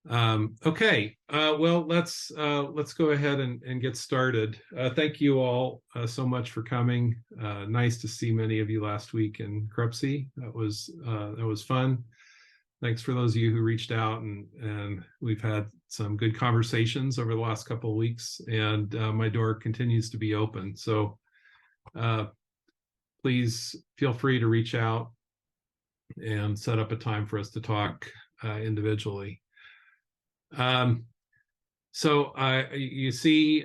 Okay, well, let's go ahead and get started. Thank you all so much for coming. Nice to see many of you last week in Crupsey. That was fun. Thanks for those of you who reached out, and we've had some good conversations over the last couple of weeks, and my door continues to be open. So uh, please feel free to reach out and set up a time for us to talk individually. Um, so you see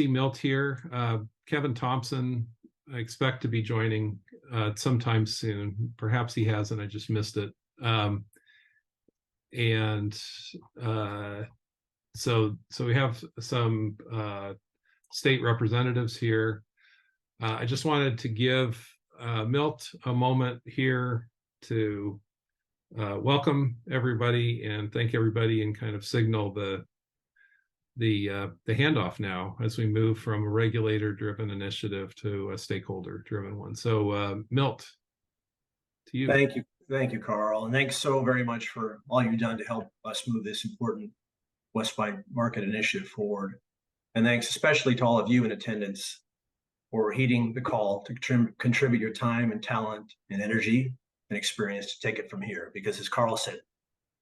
Milt here. Kevin Thompson, I expect to be joining sometime soon. Perhaps he hasn't. I just missed it. And so we have some state representatives here. I just wanted to give Milt a moment here to welcome everybody and thank everybody and kind of signal the handoff now as we move from a regulator-driven initiative to a stakeholder-driven one. So Milt, to you. Thank you, Carl, and thanks so very much for all you've done to help us move this important West-wide market initiative forward. And thanks especially to all of you in attendance for heeding the call to contribute your time and talent and energy and experience to take it from here. Because as Carl said,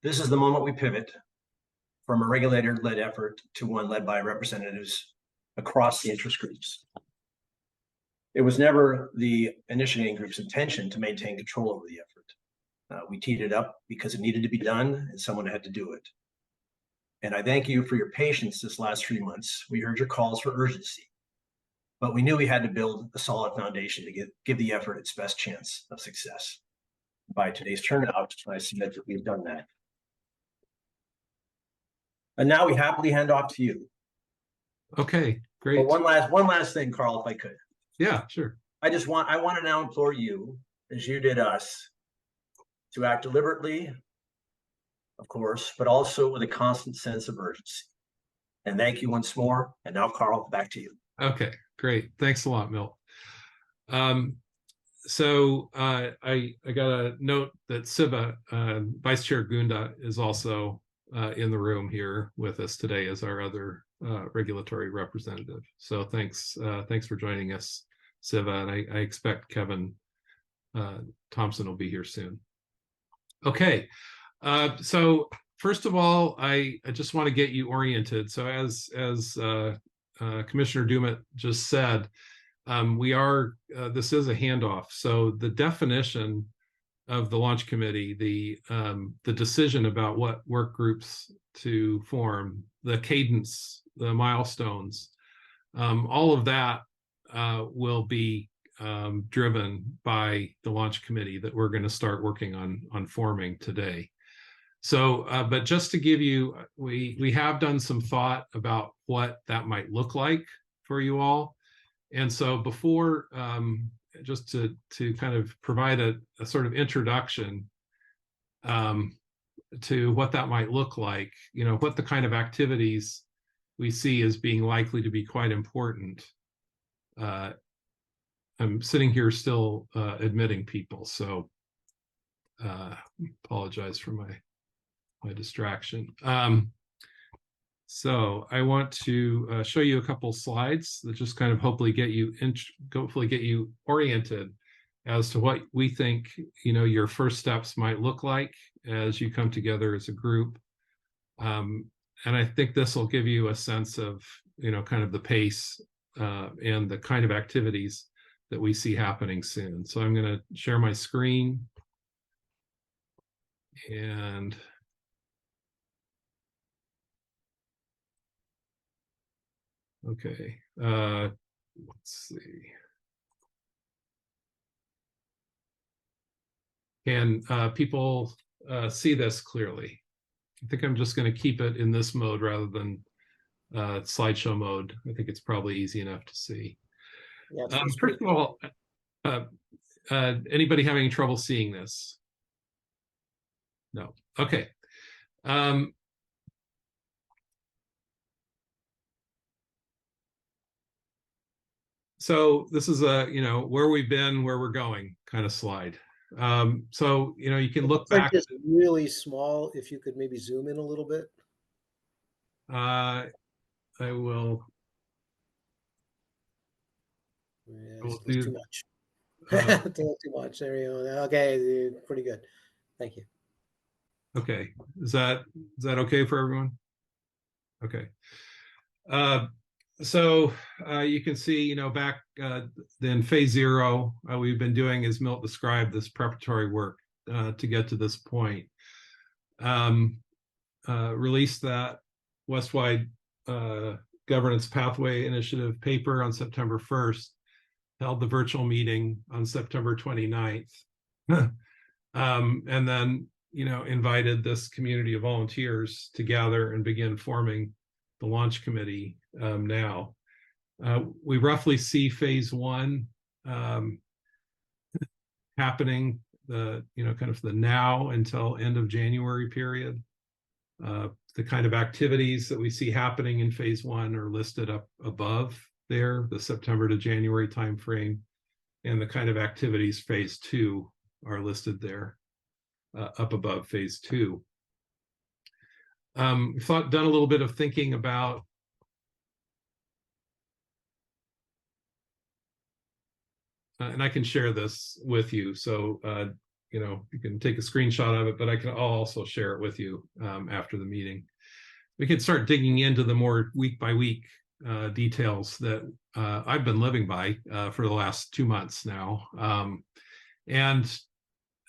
this is the moment we pivot from a regulator-led effort to one led by representatives across the interest groups. It was never the initiating group's intention to maintain control over the effort. We teed it up because it needed to be done and someone had to do it. And I thank you for your patience this last 3 months. We heard your calls for urgency, but we knew we had to build a solid foundation to give the effort its best chance of success. By today's turnout, I submit that we've done that. And now we happily hand off to you. Okay, great. But one last thing, Carl, if I could. Yeah, sure. I want to now implore you, as you did us, to act deliberately, of course, but also with a constant sense of urgency. And thank you once more. And now, Carl, back to you. Okay, great. Thanks a lot, Milt. So I got a note that Siva, Vice Chair Gunda, is also in the room here with us today as our other regulatory representative. So thanks for joining us, Siva, and I expect Kevin Thompson will be here soon. Okay, so first of all, I just want to get you oriented. So as Commissioner Dumet just said, this is a handoff. So the definition of the launch committee, the decision about what work groups to form, the cadence, the milestones, all of that will be driven by the launch committee that we're going to start working on forming today. So, but just to give you, we have done some thought about what that might look like for you all. And so before, just to kind of provide a sort of introduction to what that might look like, what the kind of activities we see as being likely to be quite important. I'm sitting here still admitting people, so apologize for my distraction. So I want to show you a couple slides that just kind of hopefully get you oriented as to what we think your first steps might look like as you come together as a group. And I think this will give you a sense of kind of the pace and the kind of activities that we see happening soon. So I'm going to share my screen. And okay, let's see. Can people see this clearly? I think I'm just going to keep it in this mode rather than slideshow mode. I think it's probably easy enough to see. Yeah, first of all, anybody having trouble seeing this? No. Okay. So this is a, where we've been, where we're going kind of slide. So, you can look Print back. is really small. If you could maybe zoom in a little bit. I will, Yeah, I will still too do, much. uh, Still too much. There you go. Okay, pretty good. Thank you. okay. Is that okay for everyone? Okay. Uh, so you can see, back then phase zero, we've been doing, as Milt described, this preparatory work to get to this point. Released that Westwide Governance Pathway Initiative paper on September 1st, held the virtual meeting on September 29th, and then, invited this community of volunteers to gather and begin forming the launch committee now. We roughly see phase one happening kind of the now until end of January period. The kind of activities that we see happening in phase one are listed up above there, the September to January timeframe, and the kind of activities phase two are listed there up above phase two. Done a little bit of thinking about and I can share this with you. So, you can take a screenshot of it, but I'll also share it with you after the meeting. We can start digging into the more week by week details that I've been living by for the last 2 months now. And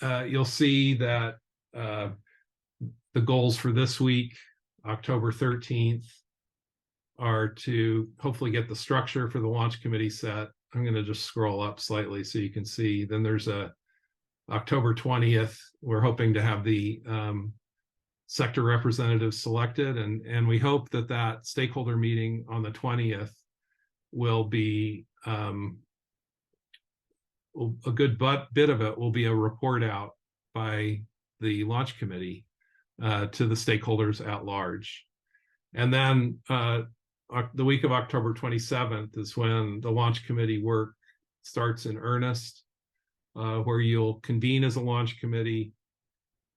you'll see that the goals for this week, October 13th, are to hopefully get the structure for the launch committee set. I'm going to just scroll up slightly so you can see. Then there's a October 20th. We're hoping to have the sector representatives selected, and we hope that stakeholder meeting on the 20th will be a good bit of it will be a report out by the launch committee to the stakeholders at large. And then the week of October 27th is when the launch committee work starts in earnest, where you'll convene as a launch committee,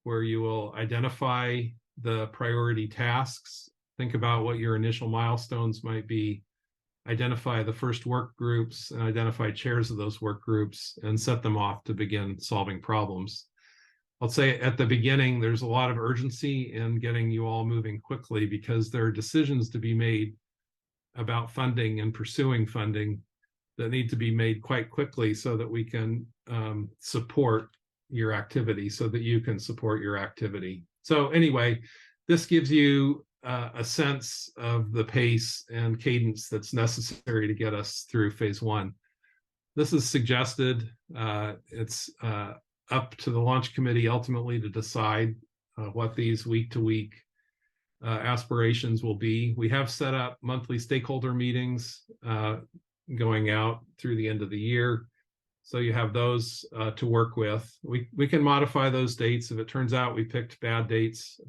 where you will identify the priority tasks, think about what your initial milestones might be, identify the first work groups, and identify chairs of those work groups, and set them off to begin solving problems. I'll say at the beginning, there's a lot of urgency in getting you all moving quickly because there are decisions to be made about funding and pursuing funding that need to be made quite quickly so that we can support your activity, so that you can support your activity. So anyway, this gives you a sense of the pace and cadence that's necessary to get us through phase one. This is suggested. It's up to the launch committee ultimately to decide what these week-to-week aspirations will be. We have set up monthly stakeholder meetings going out through the end of the year. So you have those to work with. We can modify those dates. If it turns out we picked bad dates,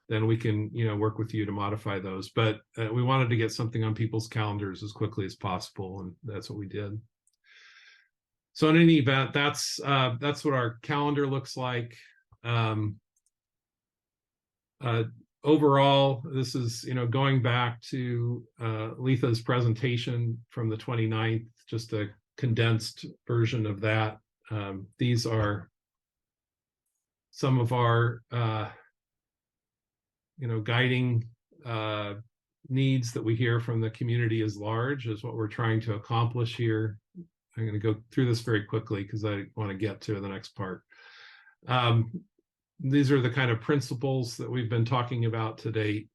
then we can work with you to modify those. But we wanted to get something on people's calendars as quickly as possible, and that's what we did. So in any event, that's what our calendar looks like. Overall, this is going back to Letha's presentation from the 29th, just a condensed version of that. These are some of our guiding needs that we hear from the community as large, is what we're trying to accomplish here. I'm going to go through this very quickly because I want to get to the next part. These are the kind of principles that we've been talking about to date.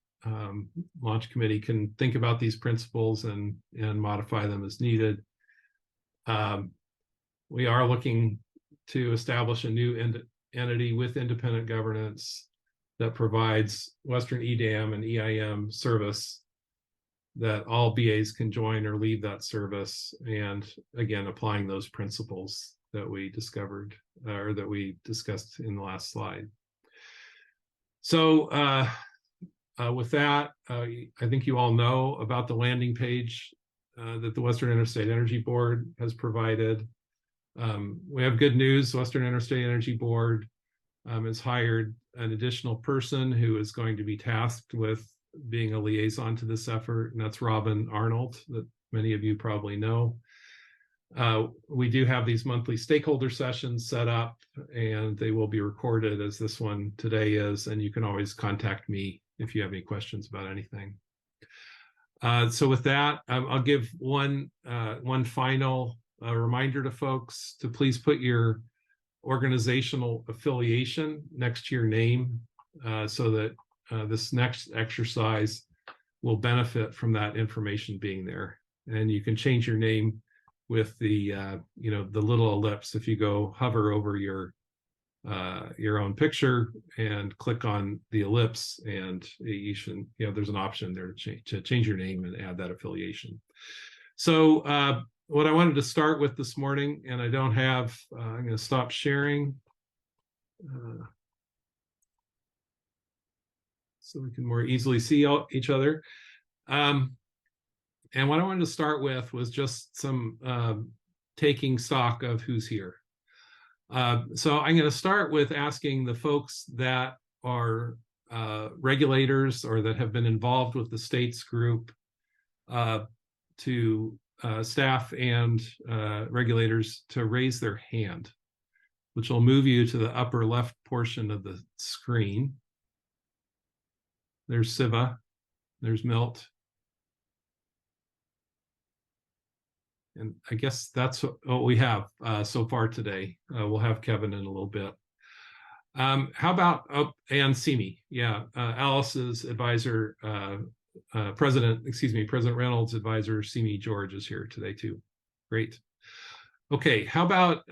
Launch committee can think about these principles and modify them as needed. We are looking to establish a new entity with independent governance that provides Western EDAM and EIM service that all BAs can join or leave that service, and again, applying those principles that we discovered or that we discussed in the last slide. So with that, I think you all know about the landing page that the Western Interstate Energy Board has provided. We have good news. Western Interstate Energy Board has hired an additional person who is going to be tasked with being a liaison to this effort, and that's Robin Arnold, that many of you probably know. We do have these monthly stakeholder sessions set up, and they will be recorded as this one today is, and you can always contact me if you have any questions about anything. So with that, I'll give one final reminder to folks to please put your organizational affiliation next to your name, so that this next exercise will benefit from that information being there. And you can change your name with the the little ellipse. If you go hover over your own picture and click on the ellipse, and you should, there's an option there to change your name and add that affiliation. So what I wanted to start with this morning, and I don't have, I'm going to stop sharing so we can more easily see each other. And what I wanted to start with was just some taking stock of who's here. So I'm going to start with asking the folks that are regulators or that have been involved with the states group, to staff and regulators to raise their hand, which will move you to the upper left portion of the screen. There's Siva, there's Milt. And I guess that's what we have so far today. We'll have Kevin in a little bit. How about, and Simi, yeah, Alice's advisor, President Reynolds' advisor, Simi George, is here today too. Great. Okay, how about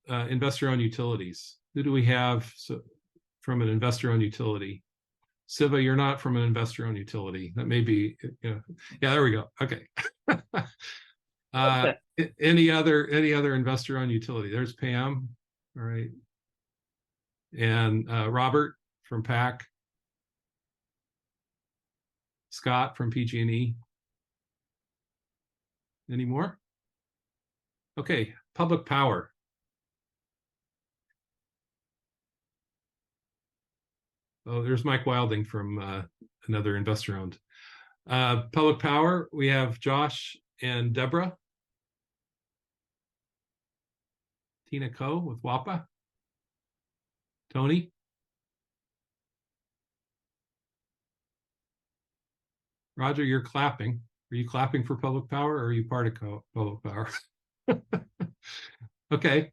investor-owned utilities? Who do we have from an investor-owned utility? Siva, you're not from an investor-owned utility. That may be, yeah, there we go. Okay. Any other investor-owned utility? There's Pam. All right. And Robert from PAC. Scott from PG&E. Any more? Okay, Public Power. Oh, there's Mike Wilding from another investor-owned. Public Power, we have Josh and Deborah. Tina Coe with WAPA. Tony. Roger, you're clapping. Are you clapping for Public Power, or are you part of Public Power? Okay,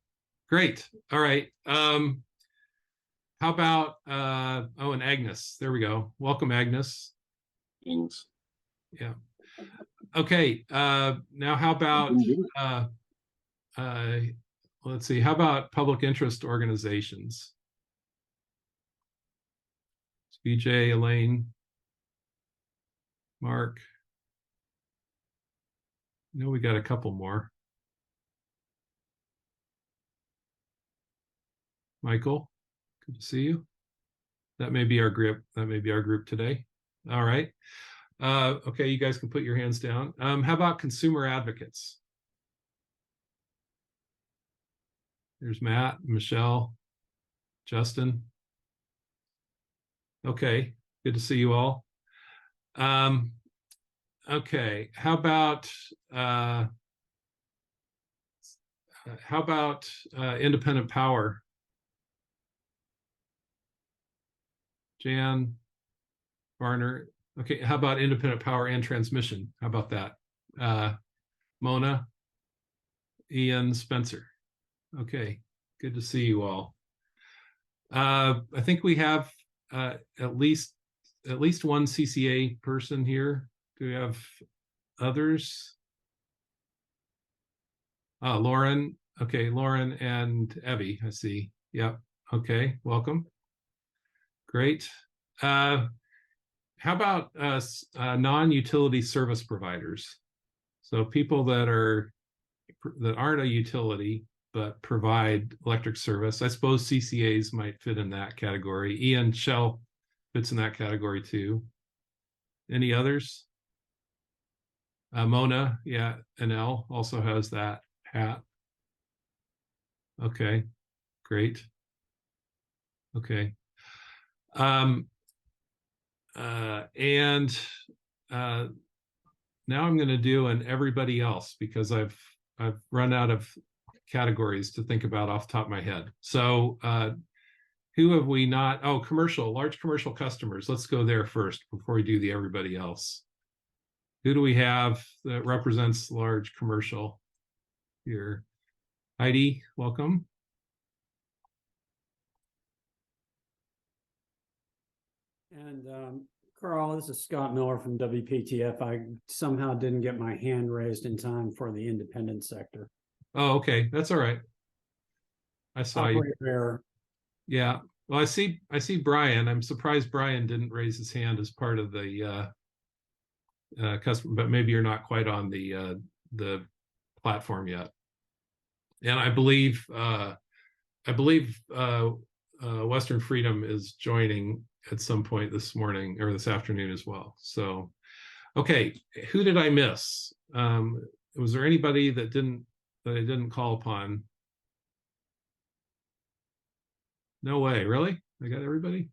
great. All right. How about, oh, and Agnes. There we go. Welcome, Agnes. Thanks. Yeah. Okay. Now, how about, let's see, how about public interest organizations? BJ, Elaine, Mark. I know we got a couple more. Michael, good to see you. That may be our group. That may be our group today. All right. Okay, you guys can put your hands down. How about consumer advocates? There's Matt, Michelle, Justin. Okay, good to see you all. Okay, how about independent power? Jan, Varner. Okay, how about independent power and transmission? How about that? Mona, Ian, Spencer. Okay, good to see you all. I think we have at least one CCA person here. Do we have others? Lauren. Okay, Lauren and Evie, I see. Yep. Okay, welcome. Great. How about non-utility service providers? So people that aren't a utility but provide electric service. I suppose CCAs might fit in that category. Ian Shell fits in that category too. Any others? Mona, yeah, NL also has that hat. Okay, great. Okay. Um, and now I'm going to do an everybody else because I've run out of categories to think about off the top of my head. So who have we not? Oh, commercial, large commercial customers. Let's go there first before we do the everybody else. Who do we have that represents large commercial here? Heidi, welcome. And Carl, this is Scott Miller from WPTF. I somehow didn't get my hand raised in time for the independent sector. Oh, okay, that's all right. I saw you. Operator error. Yeah. Well, I see Brian. I'm surprised Brian didn't raise his hand as part of the customer, but maybe you're not quite on the platform yet. And I believe Western Freedom is joining at some point this morning or this afternoon as well. So, okay, who did I miss? Was there anybody that I didn't call upon? No way, really? I got everybody?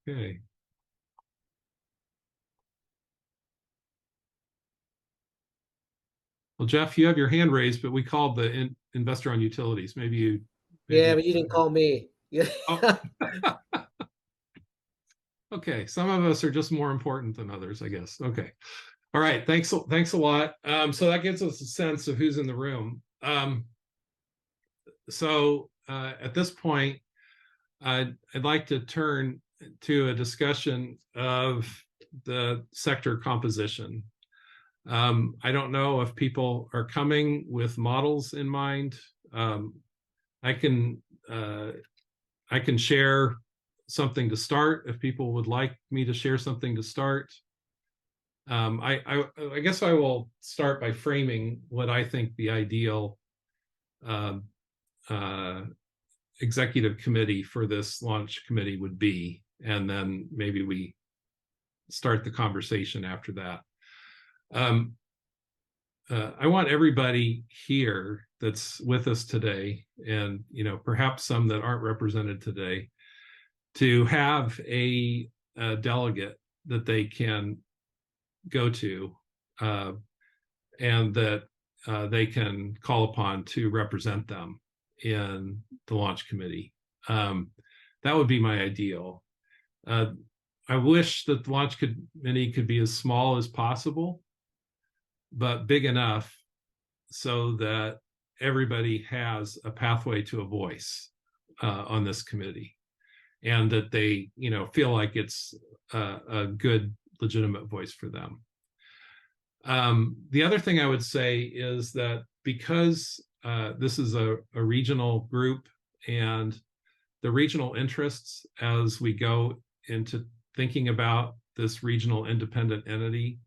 Okay. Well, Jeff, you have your hand raised, but we called the investor on utilities. Maybe you. Yeah, but you didn't call me. Yeah. Oh. Okay, some of us are just more important than others, I guess. Okay. All right, thanks a lot. So that gives us a sense of who's in the room. So at this point, I'd like to turn to a discussion of the sector composition. I don't know if people are coming with models in mind. I can share something to start if people would like me to share something to start. I guess I will start by framing what I think the ideal executive committee for this launch committee would be, and then maybe we start the conversation after that. I want everybody here that's with us today, and perhaps some that aren't represented today, to have a delegate that they can go to and that they can call upon to represent them in the launch committee. That would be my ideal. I wish that the launch committee could be as small as possible, but big enough so that everybody has a pathway to a voice on this committee, and that they feel like it's a good legitimate voice for them. The other thing I would say is that because this is a regional group, and the regional interests as we go into thinking about this regional independent entity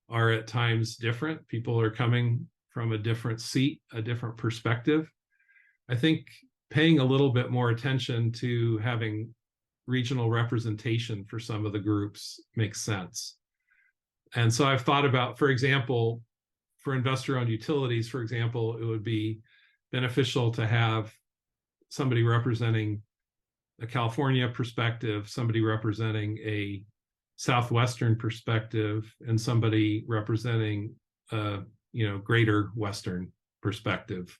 are at times different. People are coming from a different seat, a different perspective. I think paying a little bit more attention to having regional representation for some of the groups makes sense. And so I've thought about, for example, for investor-owned utilities, for example, it would be beneficial to have somebody representing a California perspective, somebody representing a Southwestern perspective, and somebody representing greater Western perspective.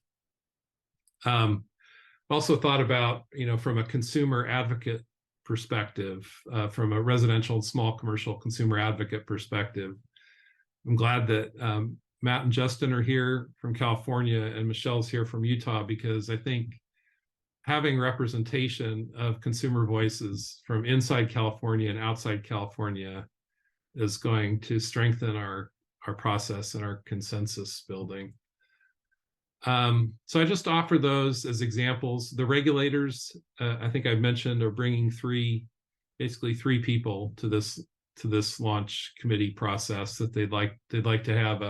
Also thought about, from a consumer advocate perspective, from a residential and small commercial consumer advocate perspective. I'm glad that Matt and Justin are here from California and Michelle's here from Utah, because I think having representation of consumer voices from inside California and outside California is going to strengthen our process and our consensus building. So I just offer those as examples. The regulators, I think I've mentioned, are bringing basically three people to this launch committee process that they'd like to have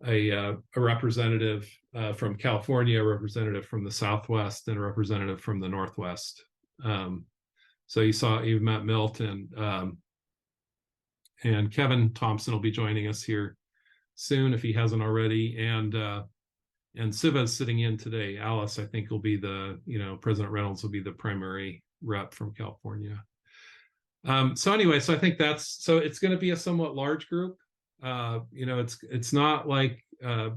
a representative from California, a representative from the Southwest, and a representative from the Northwest. So you met Milton and Kevin Thompson will be joining us here soon if he hasn't already. And Siva is sitting in today. Alice, I think, will be President Reynolds will be the primary rep from California. So anyway, so I think it's going to be a somewhat large group. It's not like a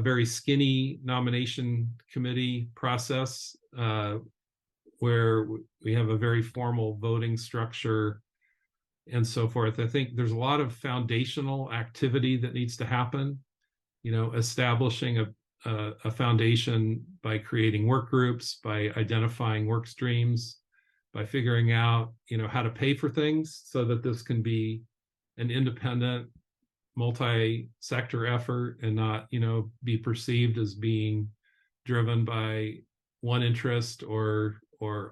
very skinny nomination committee process where we have a very formal voting structure and so forth. I think there's a lot of foundational activity that needs to happen, establishing a foundation by creating work groups, by identifying work streams, by figuring out, how to pay for things so that this can be an independent multi-sector effort and not, be perceived as being driven by one interest or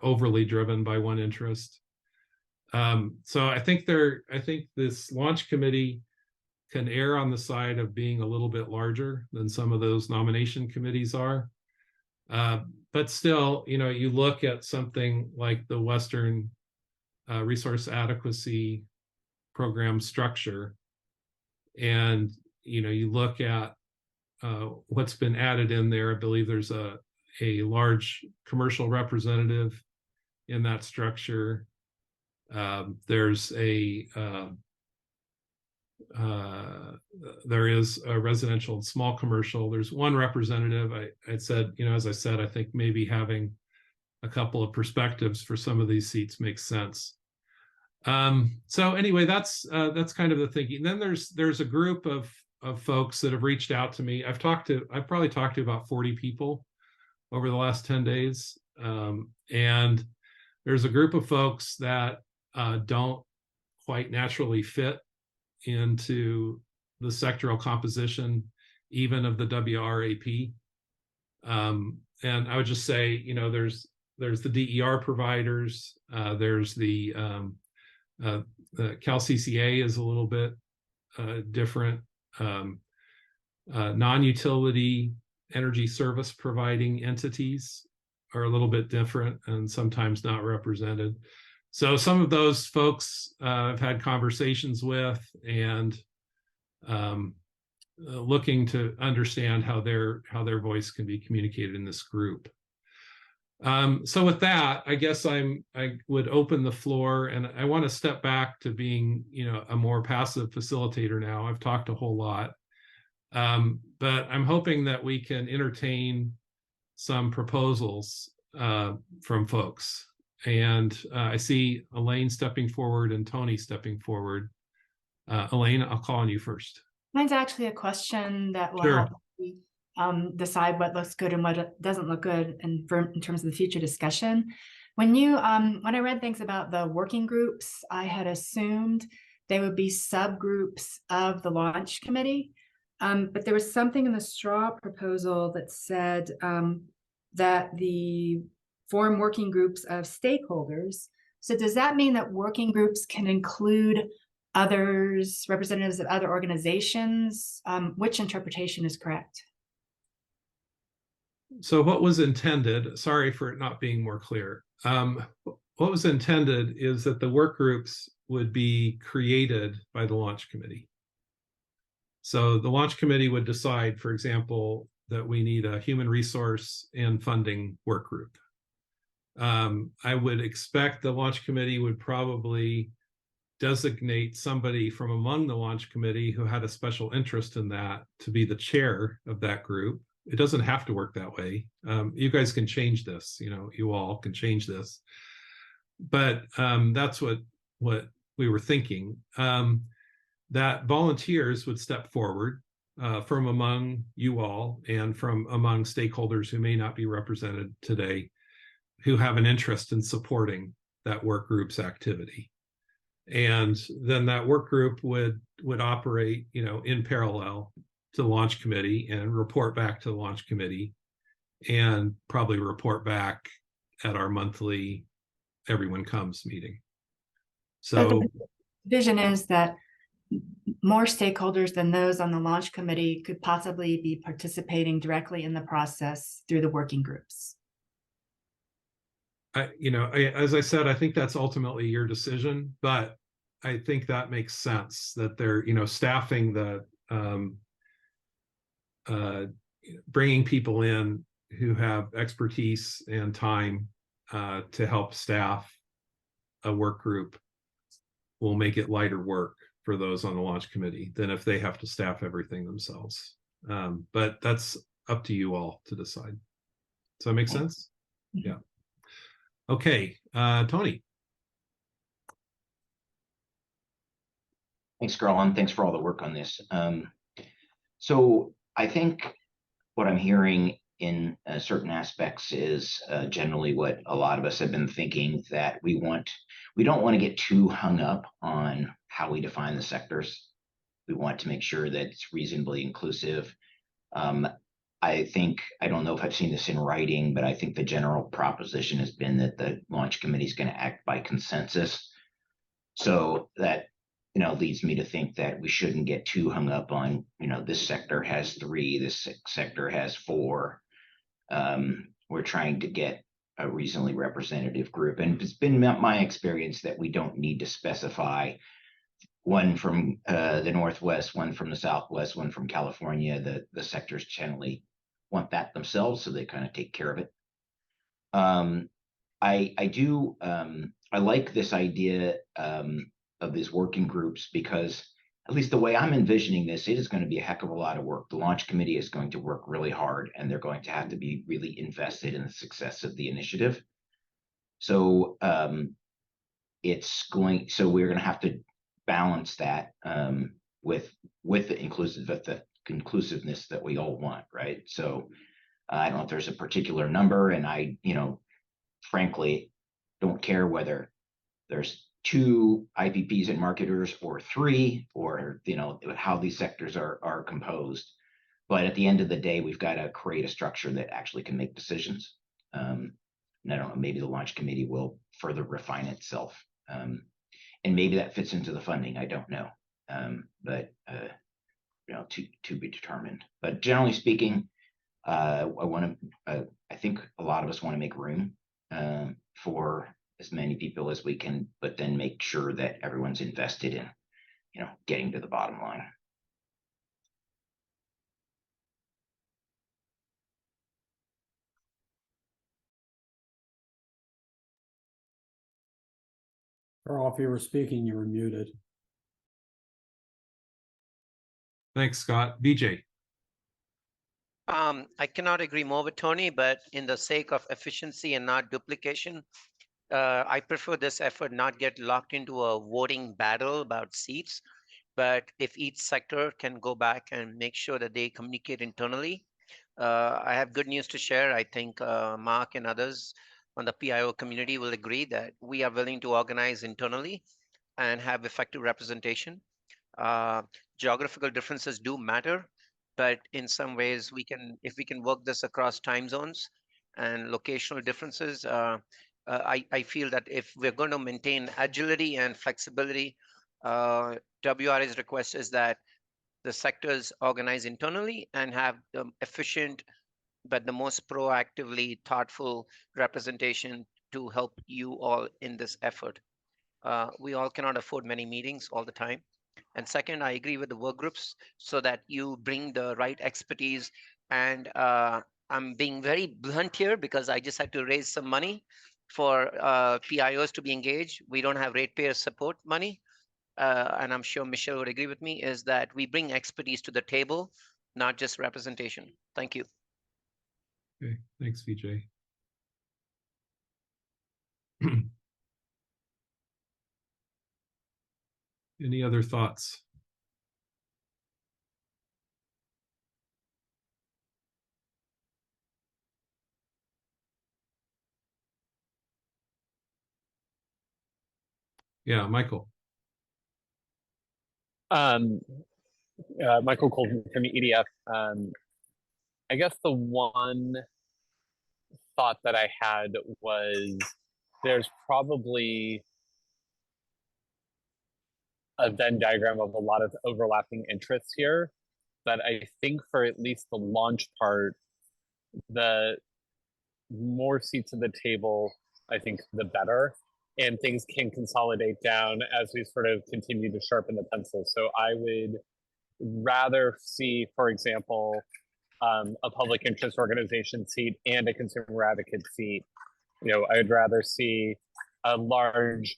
overly driven by one interest. So I think this launch committee can err on the side of being a little bit larger than some of those nomination committees are. But still, you look at something like the Western Resource Adequacy Program structure, and you look at what's been added in there. I believe there's a large commercial representative in that structure. There is a residential and small commercial. There's one representative. As I said, I think maybe having a couple of perspectives for some of these seats makes sense. So anyway, that's kind of the thinking. Then there's a group of folks that have reached out to me. I've probably talked to about 40 people over the last 10 days. And there's a group of folks that don't quite naturally fit into the sectoral composition, even of the WRAP. And I would just say, there's the DER providers, there's the CalCCA is a little bit different. Non-utility energy service providing entities are a little bit different and sometimes not represented. So some of those folks I've had conversations with and looking to understand how their voice can be communicated in this group. So with that, I guess I would open the floor, and I want to step back to being, a more passive facilitator now. I've talked a whole lot, but I'm hoping that we can entertain some proposals from folks. And I see Elaine stepping forward and Tony stepping forward. Elaine, I'll call on you first. Mine's actually a question that will Sure. help me decide what looks good and what doesn't look good in terms of the future discussion. When I read things about the working groups, I had assumed they would be subgroups of the launch committee. But there was something in the straw proposal that said that the form working groups of stakeholders. So does that mean that working groups can include others, representatives of other organizations? Which interpretation is correct? So what was intended, sorry for it not being more clear. What was intended is that the work groups would be created by the launch committee. So the launch committee would decide, for example, that we need a human resource and funding work group. I would expect the launch committee would probably designate somebody from among the launch committee who had a special interest in that to be the chair of that group. It doesn't have to work that way. You guys can change this, you all can change this. But that's what we were thinking, that volunteers would step forward from among you all and from among stakeholders who may not be represented today, who have an interest in supporting that work group's activity. And then that work group would operate, in parallel to the launch committee and report back to the launch committee, and probably report back at our monthly everyone comes meeting. So the vision is that more stakeholders than those on the launch committee could possibly be participating directly in the process through the working groups. as I said, I think that's ultimately your decision, but I think that makes sense that they're, staffing the, bringing people in who have expertise and time to help staff a work group will make it lighter work for those on the launch committee than if they have to staff everything themselves. But that's up to you all to decide. Does that make sense? Yeah. Okay, Tony. Thanks, Carl, and thanks for all the work on this. So I think what I'm hearing in certain aspects is generally what a lot of us have been thinking, that we don't want to get too hung up on how we define the sectors. We want to make sure that it's reasonably inclusive. I think, I don't know if I've seen this in writing, but I think the general proposition has been that the launch committee is going to act by consensus. So that, leads me to think that we shouldn't get too hung up on, this sector has 3, this sector has 4. We're trying to get a reasonably representative group. And it's been my experience that we don't need to specify one from the Northwest, one from the Southwest, one from California. The sectors generally want that themselves, so they kind of take care of it. I like this idea of these working groups, because at least the way I'm envisioning this, it is going to be a heck of a lot of work. The launch committee is going to work really hard, and they're going to have to be really invested in the success of the initiative. So we're going to have to balance that with the inclusiveness that we all want, right? So I don't know if there's a particular number, and I, frankly, don't care whether there's 2 IPPs and marketers or 3, or how these sectors are composed. But at the end of the day, we've got to create a structure that actually can make decisions. And I don't know, maybe the launch committee will further refine itself. And maybe that fits into the funding. I don't know. But to be determined. But generally speaking, I think a lot of us want to make room for as many people as we can, but then make sure that everyone's invested in, getting to the bottom line. Carl, if you were speaking, you were muted. Thanks, Scott. BJ. I cannot agree more with Tony, but in the sake of efficiency and not duplication, I prefer this effort not get locked into a voting battle about seats, but if each sector can go back and make sure that they communicate internally. I have good news to share. I think Mark and others on the PIO community will agree that we are willing to organize internally and have effective representation. Geographical differences do matter, but in some ways if we can work this across time zones and locational differences, I feel that if we're going to maintain agility and flexibility, WRA's request is that the sectors organize internally and have efficient, but the most proactively thoughtful representation to help you all in this effort. We all cannot afford many meetings all the time. And second, I agree with the work groups so that you bring the right expertise. And I'm being very blunt here because I just had to raise some money for PIOs to be engaged. We don't have ratepayer support money. And I'm sure Michelle would agree with me, is that we bring expertise to the table, not just representation. Thank you. Okay, thanks, VJ. Any other thoughts? Yeah, Michael. Michael Colton from the EDF. I guess the one thought that I had was there's probably a Venn diagram of a lot of overlapping interests here, but I think for at least the launch part, the more seats at the table, I think the better. and things can consolidate down as we sort of continue to sharpen the pencil. So I would rather see, for example, a public interest organization seat and a consumer advocate seat. You know, I would rather see a large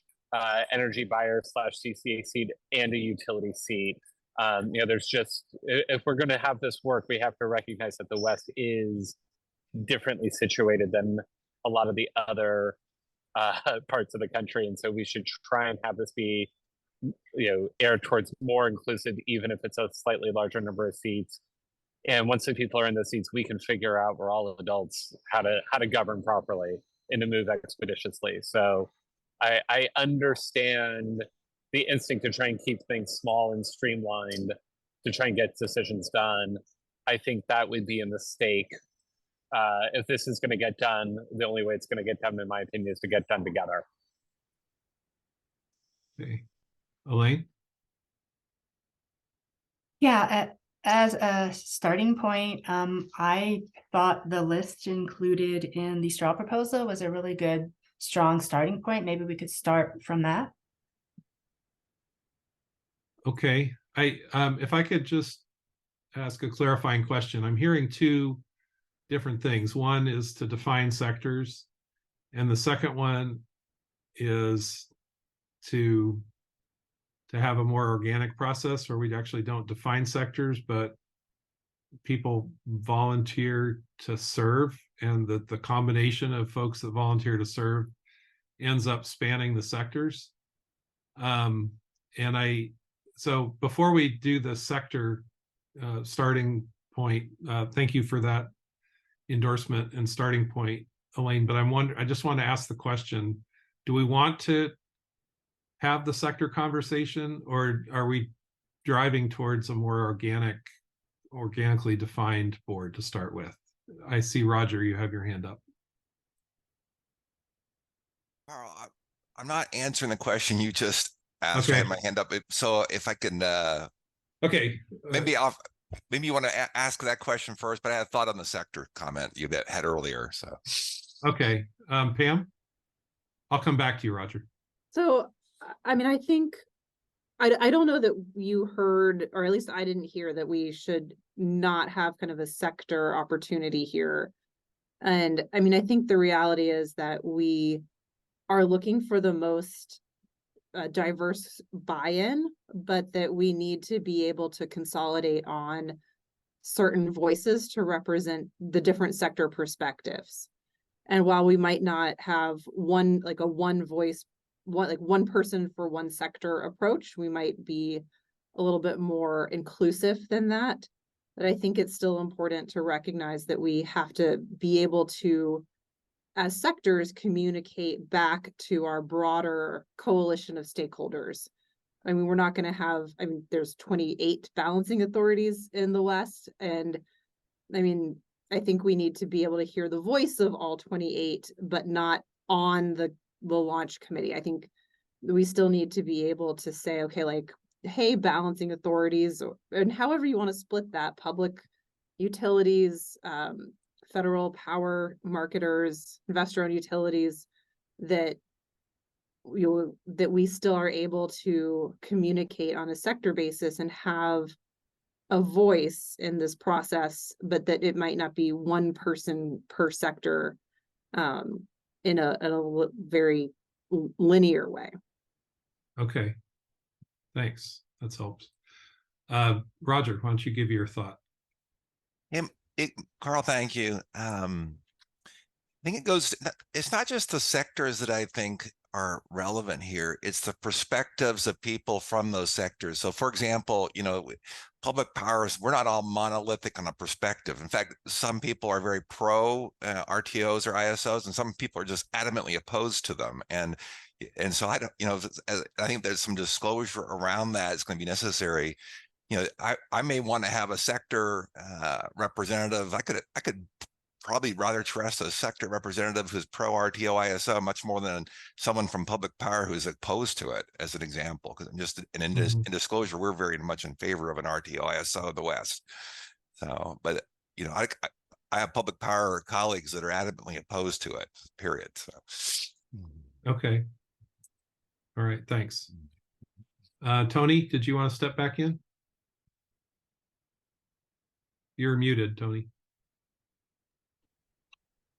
energy buyer / CCA seat and a utility seat. You know, there's just, if we're going to have this work, we have to recognize that the West is differently situated than a lot of the other parts of the country. And so we should try and have this be, you know, aired towards more inclusive, even if it's a slightly larger number of seats. And once the people are in the seats, we can figure out, we're all adults, how to govern properly and to move expeditiously. So I understand the instinct to try and keep things small and streamlined to try and get decisions done. I think that would be a mistake. If this is going to get done, the only way it's going to get done, in my opinion, is to get done together. Okay. Elaine? Yeah, as a starting point, I thought the list included in the straw proposal was a really good, strong starting point. Maybe we could start from that. Okay, if I could just ask a clarifying question. I'm hearing two different things. One is to define sectors, and the second one is to have a more organic process where we actually don't define sectors, but people volunteer to serve, and that the combination of folks that volunteer to serve ends up spanning the sectors. So before we do the sector starting point, thank you for that endorsement and starting point, Elaine. But I just want to ask the question: do we want to have the sector conversation, or are we driving towards a more organically defined board to start with? I see, Roger, you have your hand up. Carl, I'm not answering the question you just asked. Okay. I had my hand up. So if I can, Okay. maybe you want to ask that question first, but I had thought on the sector comment you had earlier. So Okay, Pam, I'll come back to you, Roger. So, I mean, I think, I don't know that you heard, or at least I didn't hear, that we should not have kind of a sector opportunity here. And I mean, I think the reality is that we are looking for the most diverse buy-in, but that we need to be able to consolidate on certain voices to represent the different sector perspectives. And while we might not have one voice, one person for one sector approach, we might be a little bit more inclusive than that. But I think it's still important to recognize that we have to be able to, as sectors, communicate back to our broader coalition of stakeholders. I mean, we're not going to have, there's 28 balancing authorities in the West. And I mean, I think we need to be able to hear the voice of all 28, but not on the launch committee. I think we still need to be able to say, okay, like, hey, balancing authorities, and however you want to split that, public utilities, federal power marketers, investor-owned utilities, that we still are able to communicate on a sector basis and have a voice in this process, but that it might not be one person per sector in a very linear way. Okay, thanks. That helps. Roger, why don't you give your thought? Carl, thank you. I think it's not just the sectors that I think are relevant here. It's the perspectives of people from those sectors. So for example, public powers, we're not all monolithic on a perspective. In fact, some people are very pro RTOs or ISOs, and some people are just adamantly opposed to them. And so I don't, I think there's some disclosure around that is going to be necessary. I may want to have a sector representative. I could probably rather trust a sector representative who's pro RTO ISO much more than someone from public power who's opposed to it, as an example. Because just in disclosure, we're very much in favor of an RTO ISO in the West. So, but I have public power colleagues that are adamantly opposed to it. Period. So. Okay, All right, thanks. Tony, did you want to step back in? You're muted, Tony.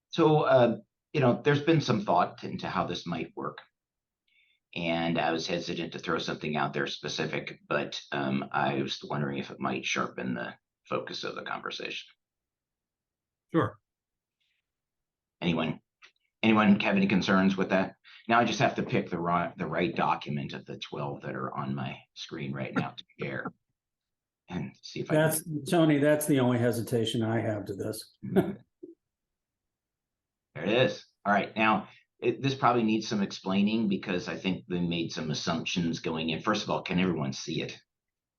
So, there's been some thought into how this might work. And I was hesitant to throw something out there specific, but I was wondering if it might sharpen the focus of the conversation. Sure. Anyone have any concerns with that? Now I just have to pick the right document of the 12 that are on my screen right now to share. And see if That's Tony, that's the only hesitation I have to this. There it is. All right. Now, this probably needs some explaining because I think we made some assumptions going in. First of all, can everyone see it?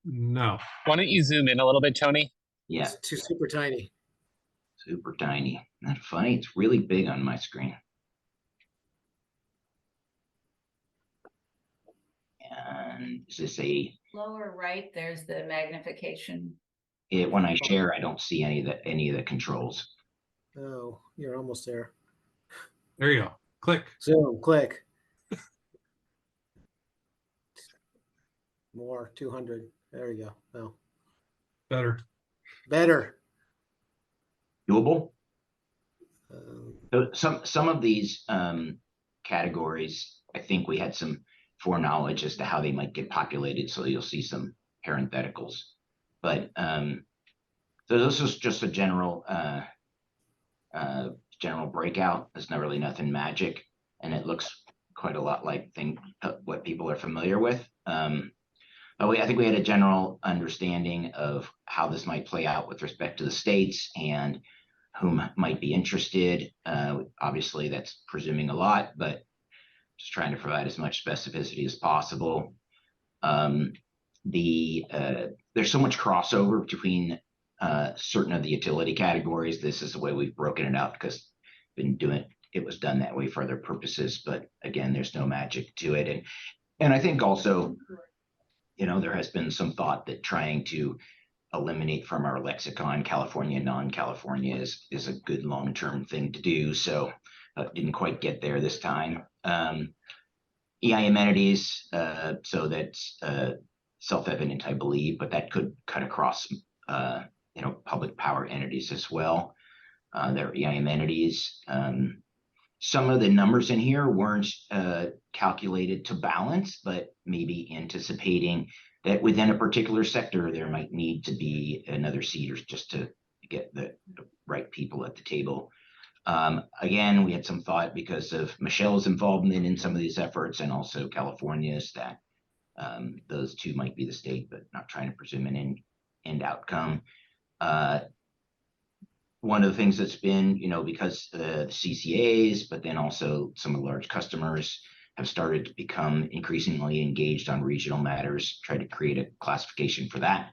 No. Why don't you zoom in a little bit, Tony? Yeah, It's too super tiny. super tiny. Isn't that funny? It's really big on my screen. And is this lower right? There's the magnification. when I share, I don't see any of the controls. Oh, you're almost there. There you go. Click. Zoom, click. More, 200. There you go. Oh, Better. better. Doable? Um, So some of these categories, I think we had some foreknowledge as to how they might get populated. So you'll see some parentheticals. But so this is just a general breakout. There's not really nothing magic, and it looks quite a lot like what people are familiar with. But I think we had a general understanding of how this might play out with respect to the states and whom might be interested. Obviously, that's presuming a lot, but just trying to provide as much specificity as possible. There's so much crossover between certain of the utility categories. This is the way we've broken it out because it was done that way for other purposes. But again, there's no magic to it. And I think also, there has been some thought that trying to eliminate from our lexicon California, non-California is a good long-term thing to do. So didn't quite get there this time. EI amenities, so that's self-evident, I believe, but that could cut across, public power entities as well. Their EI amenities. Some of the numbers in here weren't calculated to balance, but maybe anticipating that within a particular sector, there might need to be another seat or just to get the right people at the table. Again, we had some thought because of Michelle's involvement in some of these efforts and also California's that those two might be the state, but not trying to presume an end outcome. One of the things that's been, because the CCAs, but then also some of the large customers have started to become increasingly engaged on regional matters, try to create a classification for that.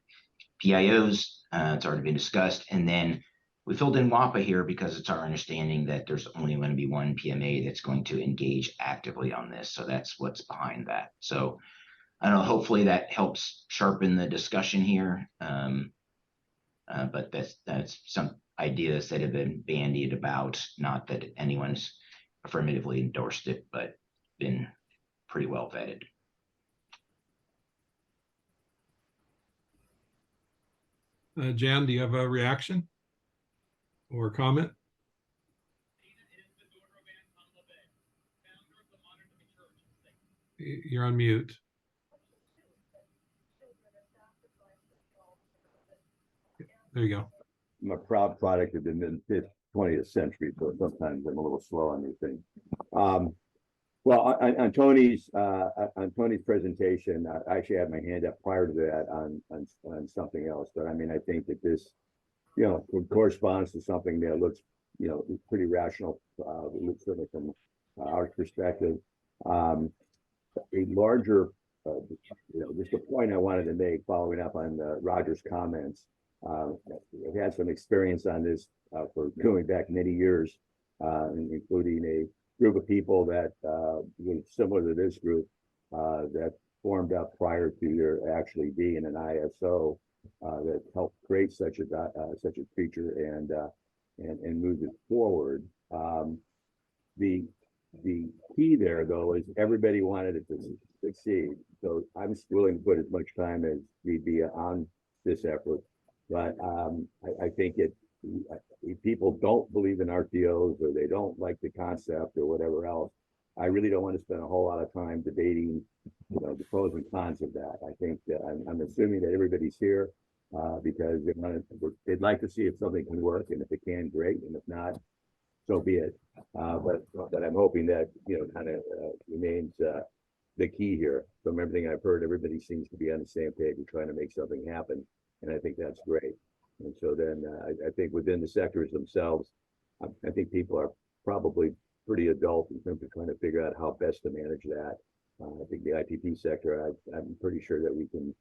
PIOs, it's already been discussed. And then we filled in WAPA here because it's our understanding that there's only going to be one PMA that's going to engage actively on this. So that's what's behind that. So I don't know, hopefully that helps sharpen the discussion here. But that's some ideas that have been bandied about, not that anyone's affirmatively endorsed it, but been pretty well vetted. Jan, do you have a reaction or comment? You're on mute. There you go. I'm a proud product of the mid-20th century, so sometimes I'm a little slow on these things. Well, on Tony's presentation, I actually had my hand up prior to that on something else, but I mean, I think that this, corresponds to something that looks, pretty rational, certainly from our perspective. A larger, just a point I wanted to make following up on Roger's comments. I've had some experience on this for going back many years, including a group of people that was similar to this group that formed up prior to there actually being an ISO that helped create such a feature and move it forward. The key there, though, is everybody wanted it to succeed. So I'm willing to put as much time as need be on this effort. But I think if people don't believe in RTOs or they don't like the concept or whatever else, I really don't want to spend a whole lot of time debating, the pros and cons of that. I think that I'm assuming that everybody's here because they'd like to see if something can work, and if it can, great, and if not, so be it. But I'm hoping that kind of remains the key here. From everything I've heard, everybody seems to be on the same page and trying to make something happen, and I think that's great. And so then I think within the sectors themselves, I think people are probably pretty adult in terms of trying to figure out how best to manage that. I think the IPP sector, I'm pretty sure that we can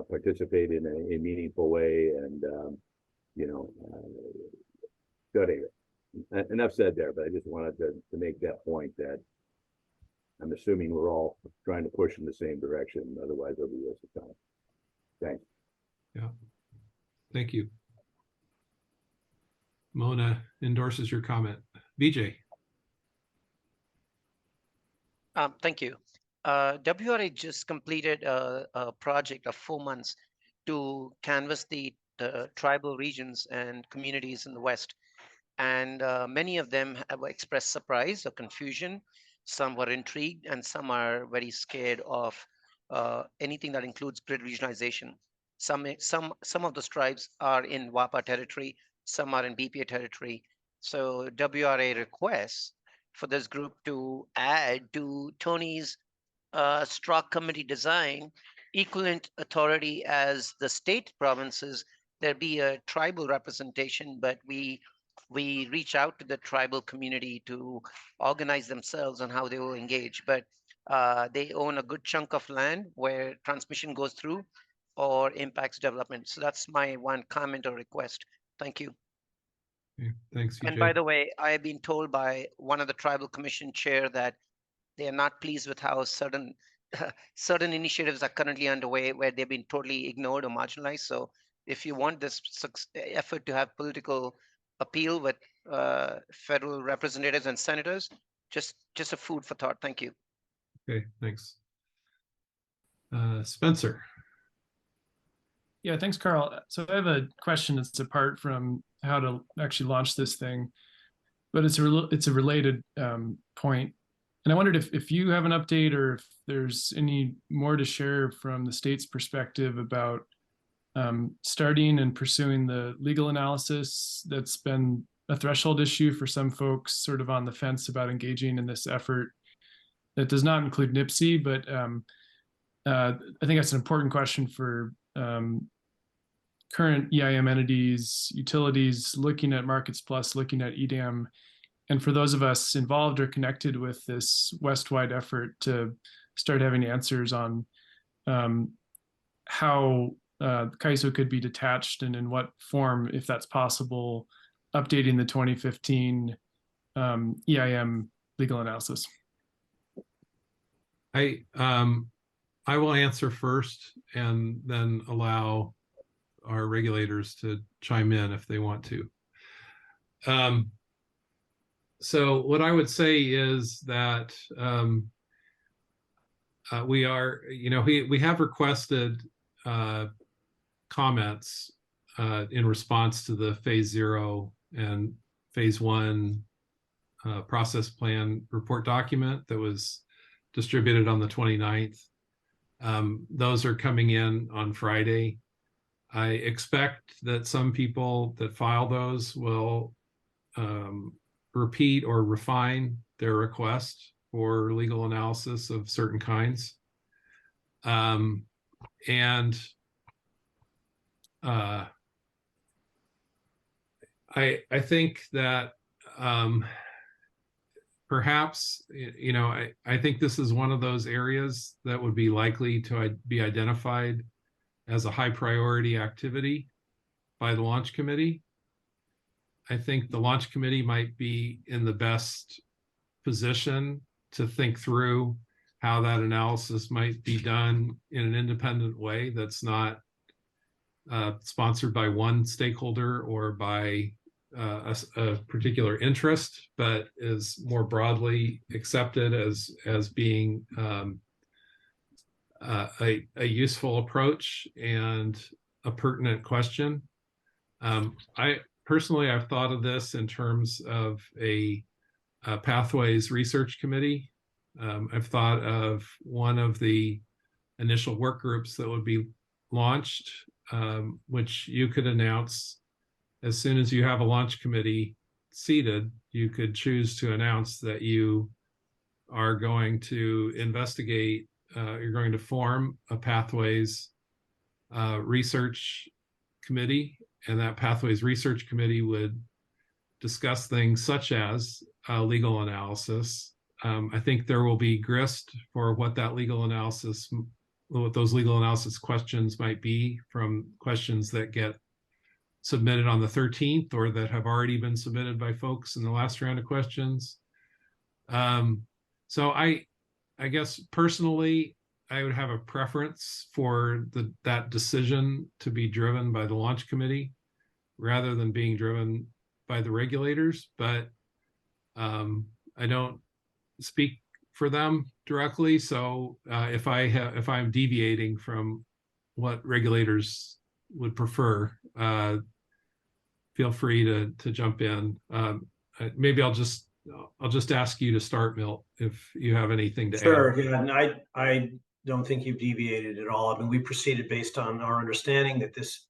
participate in a meaningful way, and so anyway, enough said there. But I just wanted to make that point that I'm assuming we're all trying to push in the same direction. Otherwise, it'll be a waste of time. Thanks. Yeah. Thank you. Mona endorses your comment. Vijay. Thank you. WRA just completed a project of 4 months to canvass the tribal regions and communities in the West. And many of them have expressed surprise or confusion. Some were intrigued, and some are very scared of anything that includes grid regionalization. Some of those tribes are in WAPA territory, some are in BPA territory. So WRA requests for this group to add to Tony's Strzok committee design equivalent authority as the state provinces. There be a tribal representation, but we reach out to the tribal community to organize themselves on how they will engage. But they own a good chunk of land where transmission goes through or impacts development. So that's my one comment or request. Thank you. Okay, thanks, Vijay. And by the way, I have been told by one of the tribal commission chair that they are not pleased with how certain initiatives are currently underway where they've been totally ignored or marginalized. So if you want this effort to have political appeal with federal representatives and senators, just a food for thought. Thank you. Okay, thanks. Spencer. Yeah, thanks, Carl. So I have a question that's apart from how to actually launch this thing, but it's a related point. And I wondered if you have an update or if there's any more to share from the state's perspective about starting and pursuing the legal analysis that's been a threshold issue for some folks sort of on the fence about engaging in this effort that does not include NIPSI, but I think that's an important question for current EIM entities, utilities, looking at Markets Plus, looking at EDAM, and for those of us involved or connected with this West-wide effort to start having answers on how CAISO could be detached and in what form, if that's possible, updating the 2015 EIM legal analysis. I will answer first and then allow our regulators to chime in if they want to. So what I would say is that we have requested comments in response to the phase 0 and phase 1 process plan report document that was distributed on the 29th. Those are coming in on Friday. I expect that some people that file those will repeat or refine their request for legal analysis of certain kinds. I think that perhaps, I think this is one of those areas that would be likely to be identified as a high priority activity by the launch committee. I think the launch committee might be in the best position to think through how that analysis might be done in an independent way that's not sponsored by one stakeholder or by a particular interest, but is more broadly accepted as being a useful approach and a pertinent question. I personally, I've thought of this in terms of a Pathways Research Committee. I've thought of one of the initial work groups that would be launched, which you could announce as soon as you have a launch committee seated. You could choose to announce that you are going to investigate, you're going to form a Pathways Research Committee, and that Pathways Research Committee would discuss things such as legal analysis. I think there will be grist for what that legal analysis, what those legal analysis questions might be, from questions that get submitted on the 13th or that have already been submitted by folks in the last round of questions. So I guess personally, I would have a preference for that decision to be driven by the launch committee rather than being driven by the regulators. But I don't speak for them directly. So if I'm deviating from what regulators would prefer, feel free to jump in. Maybe I'll just ask you to start, Milt, if you have anything to add. Sure. Yeah, and I don't think you've deviated at all. I mean, we proceeded based on our understanding that this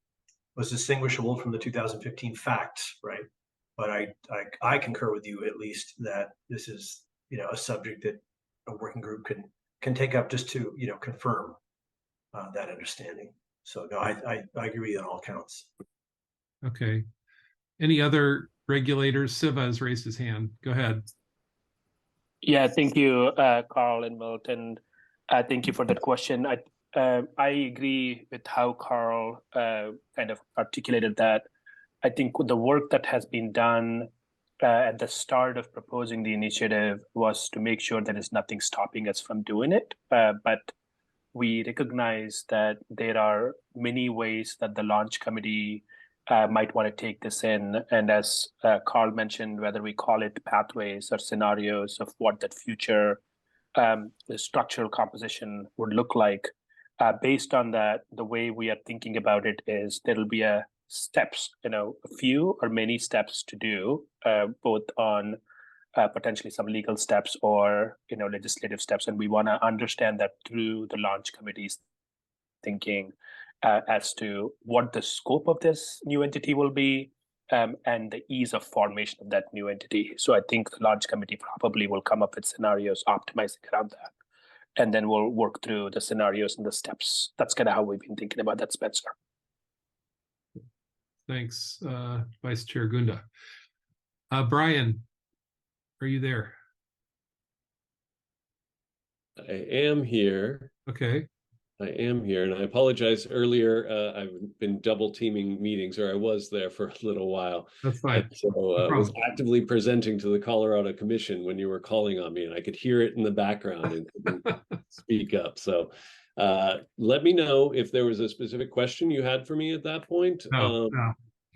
was distinguishable from the 2015 facts, right? But I concur with you, at least, that this is, a subject that a working group can take up just to, confirm that understanding. So no, I agree on all counts. Okay. Any other regulators? Siva has raised his hand. Go ahead. Yeah, thank you, Carl and Milt, and thank you for that question. I agree with how Carl kind of articulated that. I think the work that has been done at the start of proposing the initiative was to make sure there is nothing stopping us from doing it. But we recognize that there are many ways that the launch committee might want to take this in. And as Carl mentioned, whether we call it pathways or scenarios of what that future the structural composition would look like, based on that, the way we are thinking about it is there'll be steps, a few or many steps to do, both on potentially some legal steps or, legislative steps. And we want to understand that through the launch committee's thinking as to what the scope of this new entity will be, and the ease of formation of that new entity. So I think the launch committee probably will come up with scenarios optimizing around that. And then we'll work through the scenarios and the steps. That's kind of how we've been thinking about that, Spencer. Thanks, Vice Chair Gunda. Brian, are you there? I am here. Okay. I am here, and I apologize earlier. I've been double teaming meetings, or I was there for a little while. That's fine. So I was actively presenting to the Colorado Commission when you were calling on me, and I could hear it in the background and couldn't speak up. So let me know if there was a specific question you had for me at that point. No,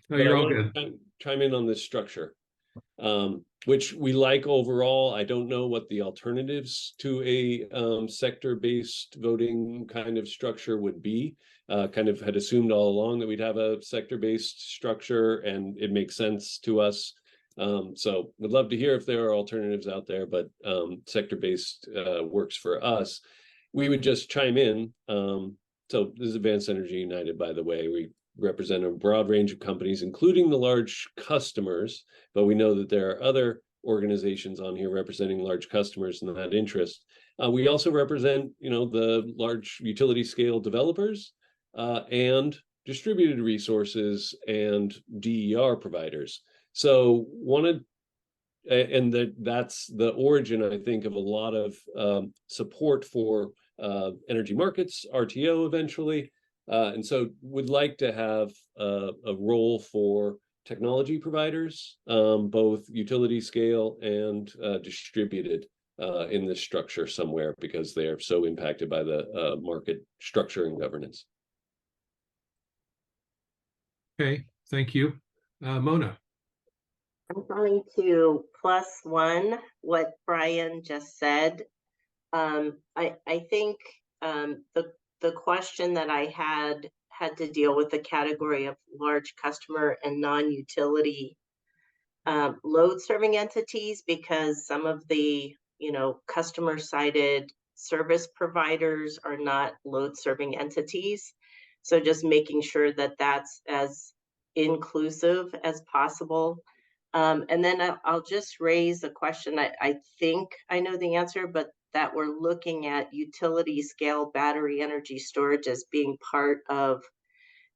you're all good. Chime in on this structure, which we like overall. I don't know what the alternatives to a sector-based voting kind of structure would be. Kind of had assumed all along that we'd have a sector-based structure, and it makes sense to us. So would love to hear if there are alternatives out there, but sector-based works for us. We would just chime in. So this is Advanced Energy United, by the way. We represent a broad range of companies, including the large customers, but we know that there are other organizations on here representing large customers in that interest. We also represent, the large utility scale developers and distributed resources and DER providers. So that's the origin, I think, of a lot of support for energy markets, RTO eventually. And so would like to have a role for technology providers, both utility scale and distributed in this structure somewhere, because they are so impacted by the market structure and governance. Okay, thank you. Mona. I'm going to +1 what Brian just said. I think the question that I had to deal with the category of large customer and non-utility load serving entities, because some of the customer sided service providers are not load serving entities. So just making sure that that's as inclusive as possible. And then I'll just raise a question. I think I know the answer, but that we're looking at utility scale battery energy storage as being part of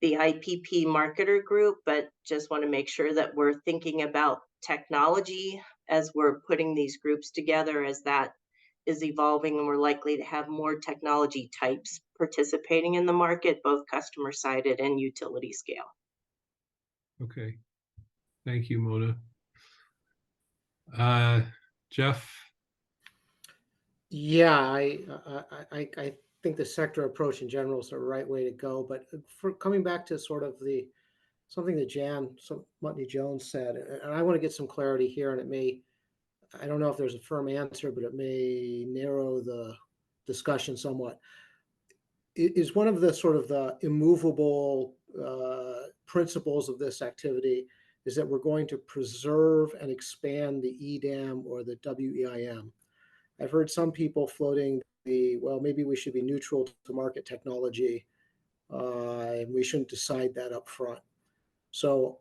the IPP marketer group, but just want to make sure that we're thinking about technology as we're putting these groups together, as that is evolving and we're likely to have more technology types participating in the market, both customer sided and utility scale. Okay. Thank you, Mona. Jeff? Yeah, I think the sector approach in general is the right way to go. But for coming back to sort of something that Jan Mutney Jones said, and I want to get some clarity here, and it may, I don't know if there's a firm answer, but it may narrow the discussion somewhat. Is one of the sort of the immovable principles of this activity is that we're going to preserve and expand the EDAM or the WEIM. I've heard some people floating well, maybe we should be neutral to market technology, and we shouldn't decide that up front. So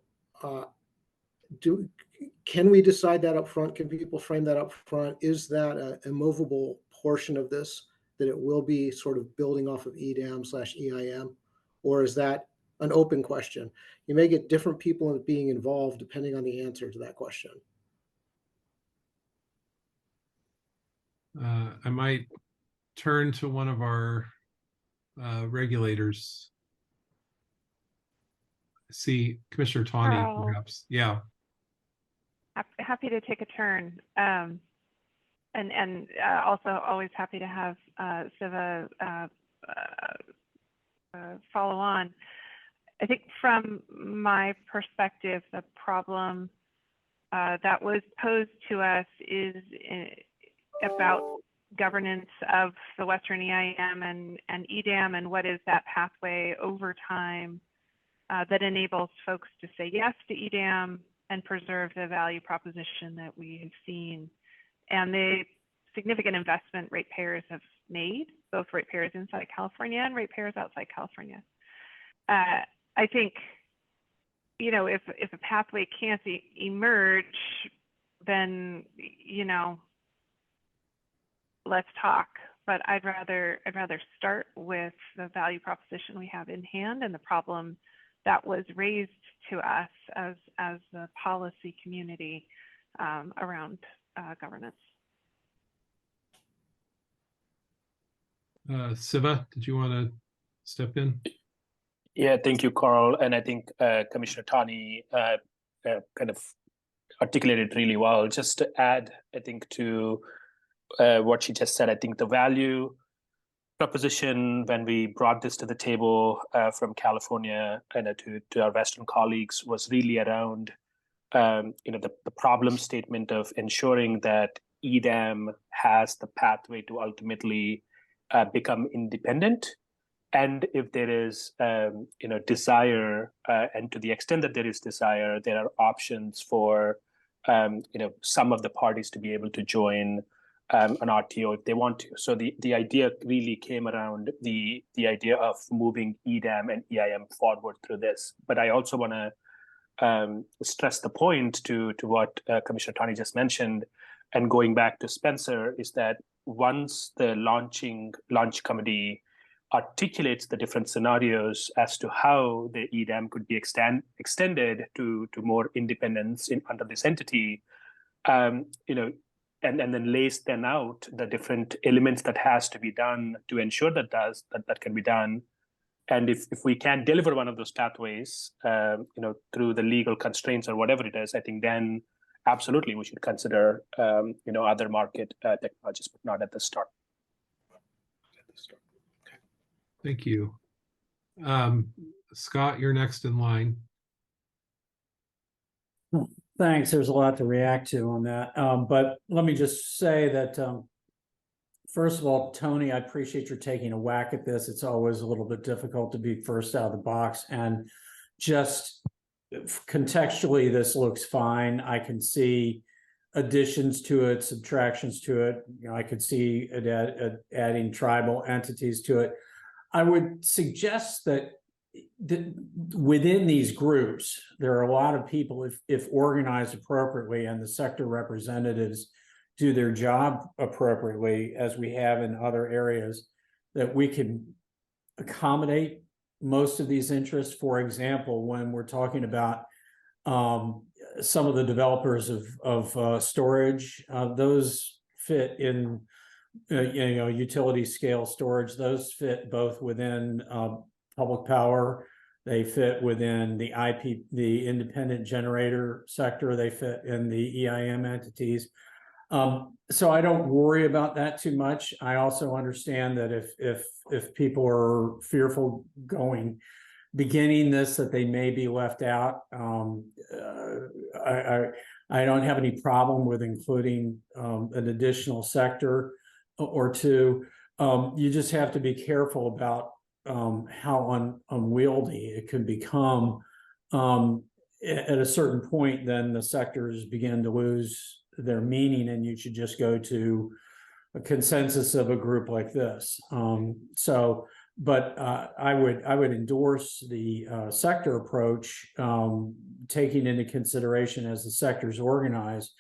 can we decide that up front? Can people frame that up front? Is that an immovable portion of this, that it will be sort of building off of EDAM/EIM? Or is that an open question? You may get different people being involved depending on the answer to that question. I might turn to one of our regulators. See Commissioner Tawney, Carl. perhaps. Yeah. Happy to take a turn. And also always happy to have Siva follow on. I think from my perspective, the problem that was posed to us is about governance of the Western EIM and EDAM, and what is that pathway over time that enables folks to say yes to EDAM and preserve the value proposition that we have seen, and the significant investment ratepayers have made, both ratepayers inside California and ratepayers outside California. I think, if a pathway can't emerge, then, let's talk. But I'd rather start with the value proposition we have in hand and the problem that was raised to us as the policy community around governance. Siva, did you want to step in? Yeah, thank you, Carl. And I think Commissioner Tawney kind of articulated really well. Just to add, I think, to what she just said, I think the value proposition when we brought this to the table from California and to our Western colleagues was really around the problem statement of ensuring that EDAM has the pathway to ultimately become independent. And if there is desire, and to the extent that there is desire, there are options for some of the parties to be able to join an RTO if they want to. So the idea really came around the idea of moving EDAM and EIM forward through this. But I also want to stress the point to what Commissioner Tawney just mentioned, and going back to Spencer, is that once the launch committee articulates the different scenarios as to how the EDAM could be extended to more independence under this entity, and then lays then out the different elements that has to be done to ensure that that can be done. And if we can deliver one of those pathways, through the legal constraints or whatever it is, I think then absolutely we should consider, other market technologies, but not at the start. Okay. Thank you. Scott, you're next in line. Thanks. There's a lot to react to on that. But let me just say that, first of all, Tony, I appreciate your taking a whack at this. It's always a little bit difficult to be first out of the box, and just contextually, this looks fine. I can see additions to it, subtractions to it. You know, I could see it adding tribal entities to it. I would suggest that within these groups, there are a lot of people, if organized appropriately and the sector representatives do their job appropriately, as we have in other areas, that we can accommodate most of these interests. For example, when we're talking about some of the developers of storage, those fit in utility scale storage. Those fit both within public power. They fit within the independent generator sector. They fit in the EIM entities. So I don't worry about that too much. I also understand that if people are fearful beginning this, that they may be left out. I don't have any problem with including an additional sector or two. You just have to be careful about how unwieldy it can become. At a certain point, then the sectors begin to lose their meaning, and you should just go to a consensus of a group like this. But I would endorse the sector approach, taking into consideration as the sectors organize,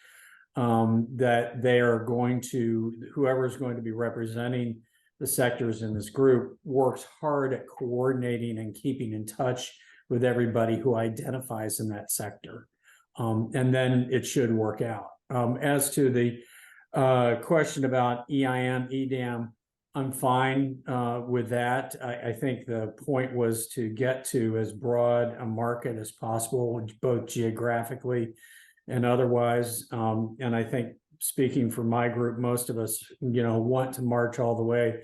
that they are going to, whoever is going to be representing the sectors in this group works hard at coordinating and keeping in touch with everybody who identifies in that sector. And then it should work out. As to the question about EIM, EDAM, I'm fine with that. I think the point was to get to as broad a market as possible, both geographically and otherwise. And I think, speaking for my group, most of us, want to march all the way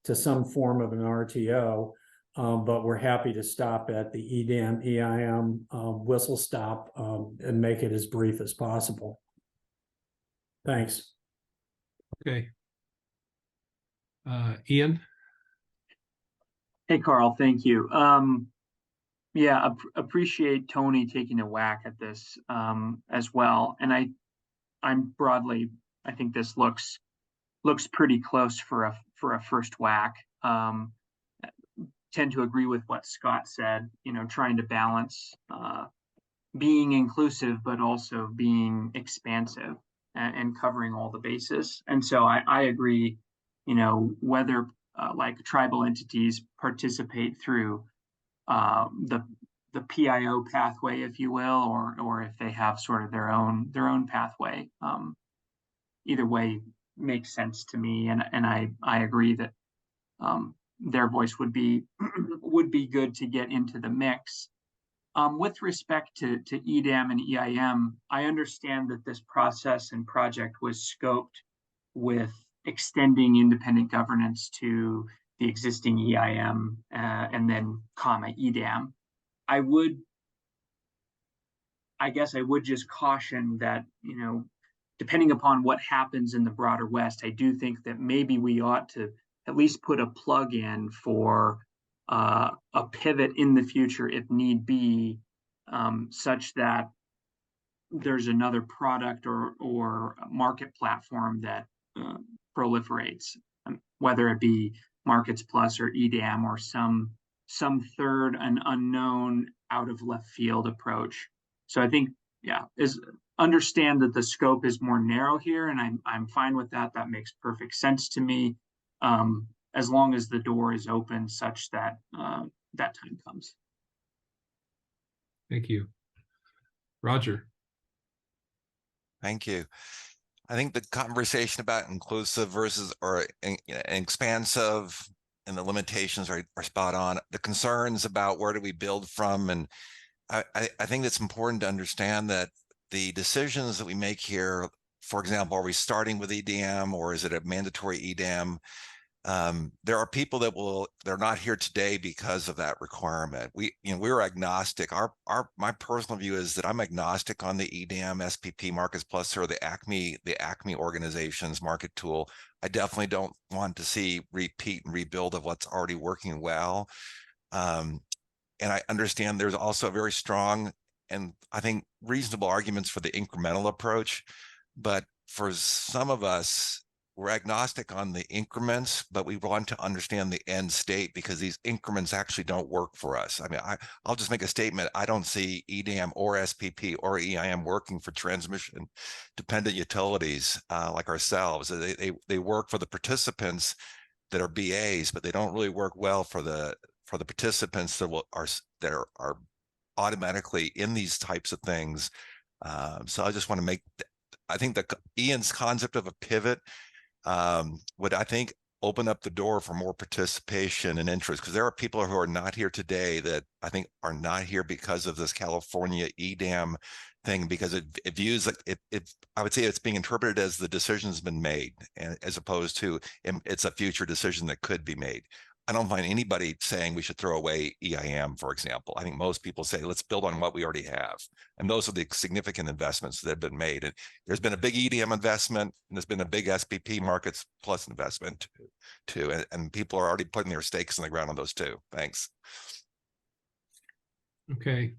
to some form of an RTO, but we're happy to stop at the EDAM, EIM whistle stop and make it as brief as possible. Thanks. Okay. Ian? Hey, Carl, thank you. Yeah, appreciate Tony taking a whack at this as well. And I'm broadly, I think this looks pretty close for a first whack. Tend to agree with what Scott said, trying to balance being inclusive, but also being expansive and covering all the bases. And so I agree, whether like tribal entities participate through the PIO pathway, if you will, or if they have sort of their own pathway. Either way makes sense to me, and I agree that their voice would be good to get into the mix. With respect to EDAM and EIM, I understand that this process and project was scoped with extending independent governance to the existing EIM and then EDAM. I guess I would just caution that, depending upon what happens in the broader West, I do think that maybe we ought to at least put a plug in for a pivot in the future if need be, such that there's another product or market platform that proliferates, whether it be Markets Plus or EDAM or some third and unknown out of left field approach. So I think, understand that the scope is more narrow here, and I'm fine with that. That makes perfect sense to me, as long as the door is open such that that time comes. Thank you. Roger. Thank you. I think the conversation about inclusive versus or expansive and the limitations are spot on. The concerns about where do we build from, and I think it's important to understand that the decisions that we make here, for example, are we starting with EDAM or is it a mandatory EDAM? there are people they're not here today because of that requirement. We're agnostic. My personal view is that I'm agnostic on the EDAM, SPP, Markets Plus, or the Acme organization's market tool. I definitely don't want to see repeat and rebuild of what's already working well. And I understand there's also very strong and I think reasonable arguments for the incremental approach. But for some of us, we're agnostic on the increments, but we want to understand the end state because these increments actually don't work for us. I mean, I'll just make a statement. I don't see EDAM or SPP or EIM working for transmission dependent utilities like ourselves. They work for the participants that are BAs, but they don't really work well for the participants that are automatically in these types of things. So I just want to make, I think that Ian's concept of a pivot would, I think, open up the door for more participation and interest, because there are people who are not here today that I think are not here because of this California EDAM thing, because it views like I would say it's being interpreted as the decision's been made, and as opposed to it's a future decision that could be made. I don't find anybody saying we should throw away EIM, for example. I think most people say, let's build on what we already have. And those are the significant investments that have been made. And there's been a big EDM investment, and there's been a big SPP Markets Plus investment too. And people are already putting their stakes in the ground on those too. Thanks. Okay.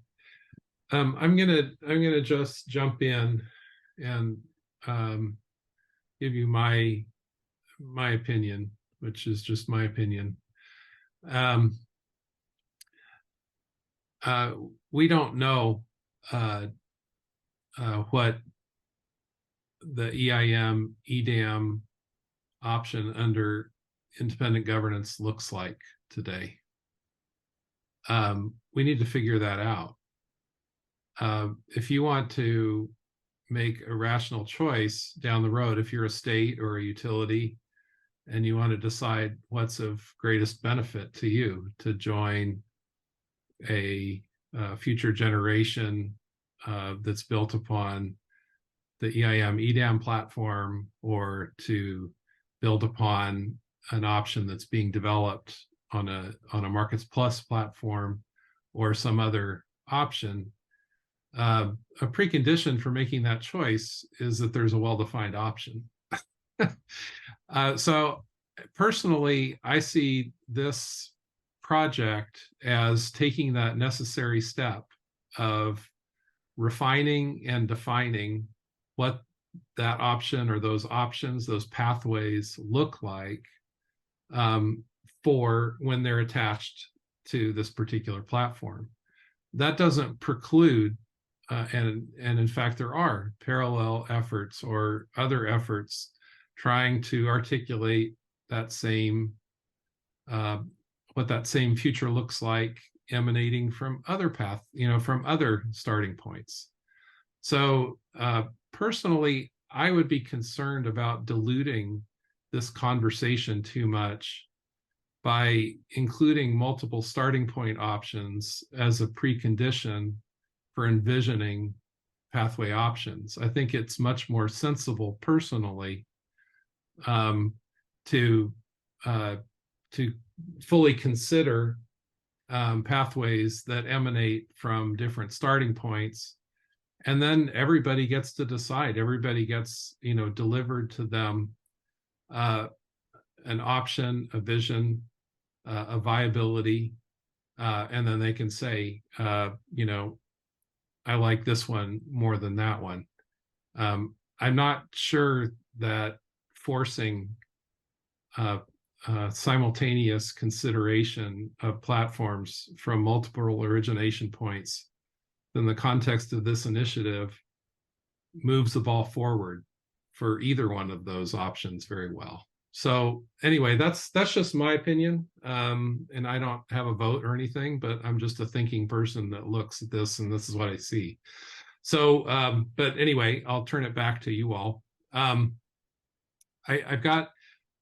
I'm gonna just jump in and give you my opinion, which is just my opinion. We don't know what the EIM, EDAM option under independent governance looks like today. We need to figure that out. If you want to make a rational choice down the road, if you're a state or a utility, and you want to decide what's of greatest benefit to you to join a future generation that's built upon the EIM EDAM platform, or to build upon an option that's being developed on a Markets Plus platform or some other option, a precondition for making that choice is that there's a well-defined option. So personally, I see this project as taking that necessary step of refining and defining what that option or those options, those pathways look like for when they're attached to this particular platform. That doesn't preclude, and in fact, there are parallel efforts or other efforts trying to articulate that same, what that same future looks like, emanating from other paths, from other starting points. So personally, I would be concerned about diluting this conversation too much by including multiple starting point options as a precondition for envisioning pathway options. I think it's much more sensible personally to fully consider pathways that emanate from different starting points, and then everybody gets to decide. Everybody gets, delivered to them an option, a vision, a viability, and then they can say, I like this one more than that one. I'm not sure that forcing simultaneous consideration of platforms from multiple origination points in the context of this initiative moves the ball forward for either one of those options very well. So anyway, that's just my opinion. And I don't have a vote or anything, but I'm just a thinking person that looks at this, and this is what I see. So, but anyway, I'll turn it back to you all. I've got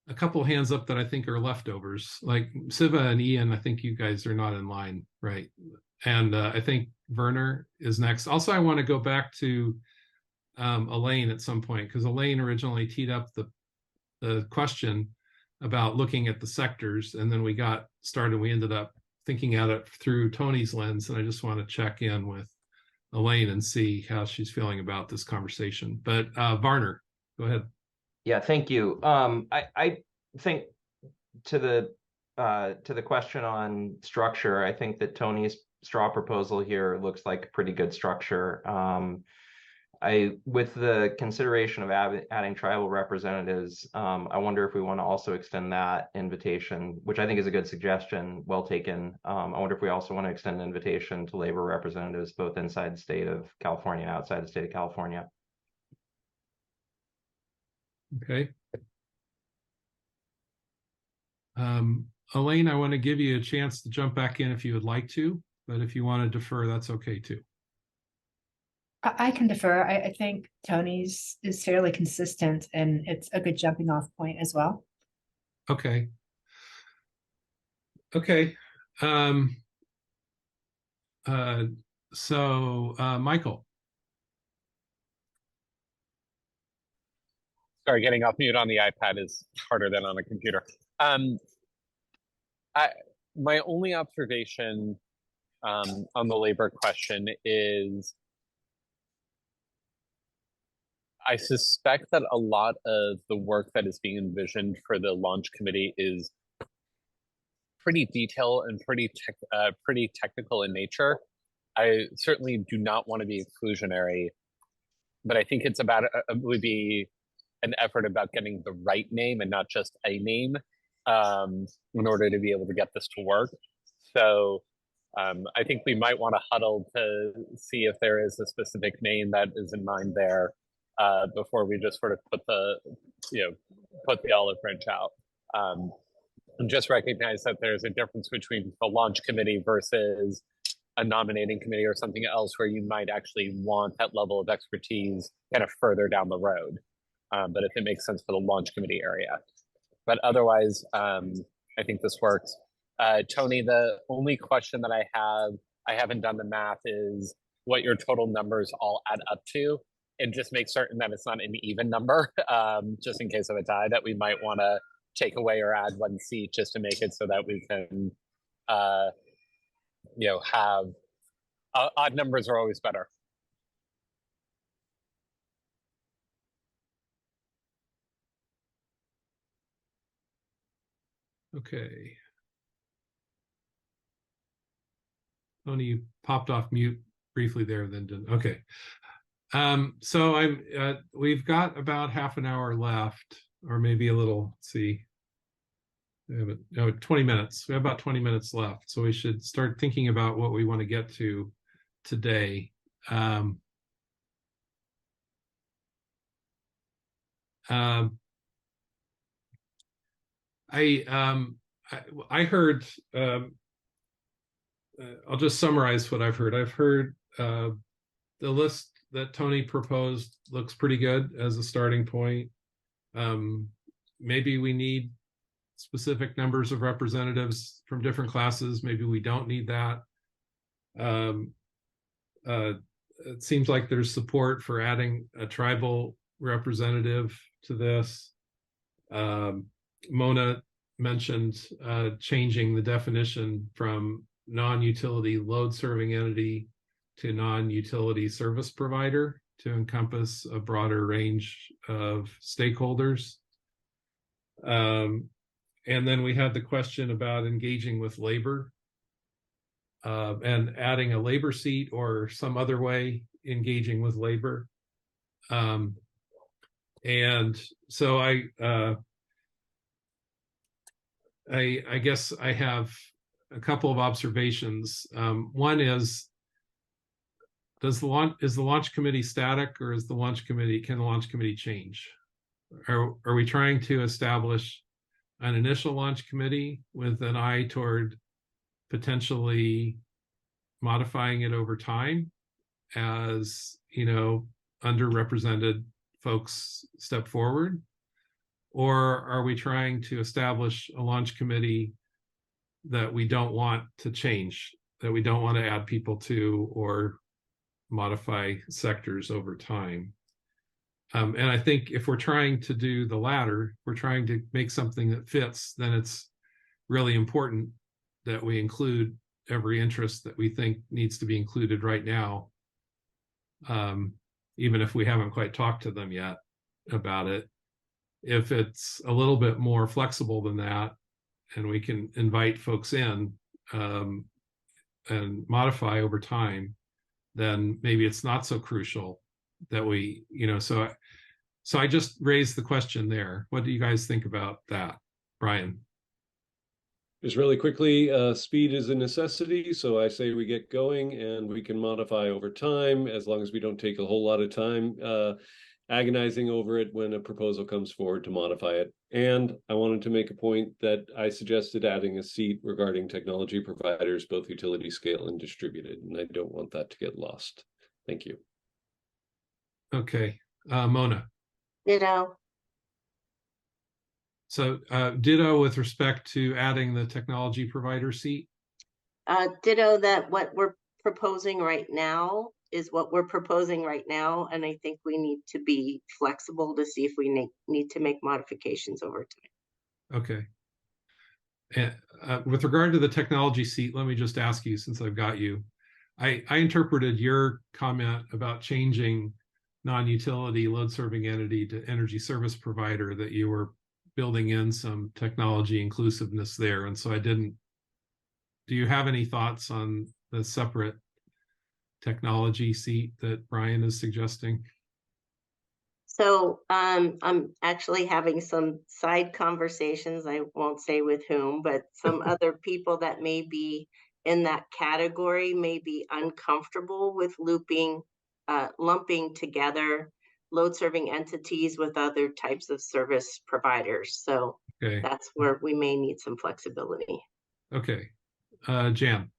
a couple hands up that I think are leftovers, like Siva and Ian. I think you guys are not in line, right? And I think Werner is next. Also, I want to go back to Elaine at some point, because Elaine originally teed up the question about looking at the sectors, and then we got started. We ended up thinking at it through Tony's lens, and I just want to check in with Elaine and see how she's feeling about this conversation. But Varner, go ahead. Yeah, thank you. I think to the question on structure, I think that Tony's straw proposal here looks like a pretty good structure. With the consideration of adding tribal representatives, I wonder if we want to also extend that invitation, which I think is a good suggestion, well taken. I wonder if we also want to extend an invitation to labor representatives, both inside the state of California and outside the state of California. Okay. Elaine, I want to give you a chance to jump back in if you would like to, but if you want to defer, that's okay too. I can defer. I think Tony's is fairly consistent, and it's a good jumping off point as well. Okay. Okay. Michael. Sorry, getting off mute on the iPad is harder than on a computer. My only observation on the labor question is I suspect that a lot of the work that is being envisioned for the launch committee is pretty detailed and pretty technical in nature. I certainly do not want to be exclusionary, but I think it's about it would be an effort about getting the right name and not just a name in order to be able to get this to work. So I think we might want to huddle to see if there is a specific name that is in mind there before we just sort of put the olive branch out. And just recognize that there's a difference between the launch committee versus a nominating committee or something else where you might actually want that level of expertise kind of further down the road. But if it makes sense for the launch committee area. But otherwise, I think this works. Tony, the only question that I haven't done the math, is what your total numbers all add up to, and just make certain that it's not an even number, just in case of a tie, that we might want to take away or add one seat just to make it so that we can, have odd numbers are always better. Okay. Tony, you popped off mute briefly there, then didn't. Okay. So we've got about half an hour left, or maybe a little. Let's see. We have 20 minutes. We have about 20 minutes left, so we should start thinking about what we want to get to today. I heard. I'll just summarize what I've heard. I've heard the list that Tony proposed looks pretty good as a starting point. Maybe we need specific numbers of representatives from different classes. Maybe we don't need that. It seems like there's support for adding a tribal representative to this. Mona mentioned changing the definition from non-utility load serving entity to non-utility service provider to encompass a broader range of stakeholders. And then we had the question about engaging with labor and adding a labor seat or some other way engaging with labor. And so I guess I have a couple of observations. One is, is the launch committee static, or can the launch committee change? Are we trying to establish an initial launch committee with an eye toward potentially modifying it over time as, underrepresented folks step forward? Or are we trying to establish a launch committee that we don't want to change, that we don't want to add people to or modify sectors over time? And I think if we're trying to do the latter, we're trying to make something that fits, then it's really important that we include every interest that we think needs to be included right now. Even if we haven't quite talked to them yet about it. If it's a little bit more flexible than that, and we can invite folks in and modify over time, then maybe it's not so crucial that we, so I just raised the question there. What do you guys think about that, Brian? Just really quickly, speed is a necessity, so I say we get going and we can modify over time as long as we don't take a whole lot of time agonizing over it when a proposal comes forward to modify it. And I wanted to make a point that I suggested adding a seat regarding technology providers, both utility scale and distributed, and I don't want that to get lost. Thank you. Okay, Mona. Ditto. So ditto with respect to adding the technology provider seat? Ditto that what we're proposing right now is what we're proposing right now. And I think we need to be flexible to see if we need to make modifications over time. Okay. And with regard to the technology seat, let me just ask you, since I've got you, I interpreted your comment about changing non-utility load serving entity to energy service provider, that you were building in some technology inclusiveness there. And so do you have any thoughts on the separate technology seat that Brian is suggesting? So I'm actually having some side conversations, I won't say with whom, but some other people that may be in that category may be uncomfortable with lumping together load serving entities with other types of service providers. So okay, that's where we may need some flexibility. Okay, Jan.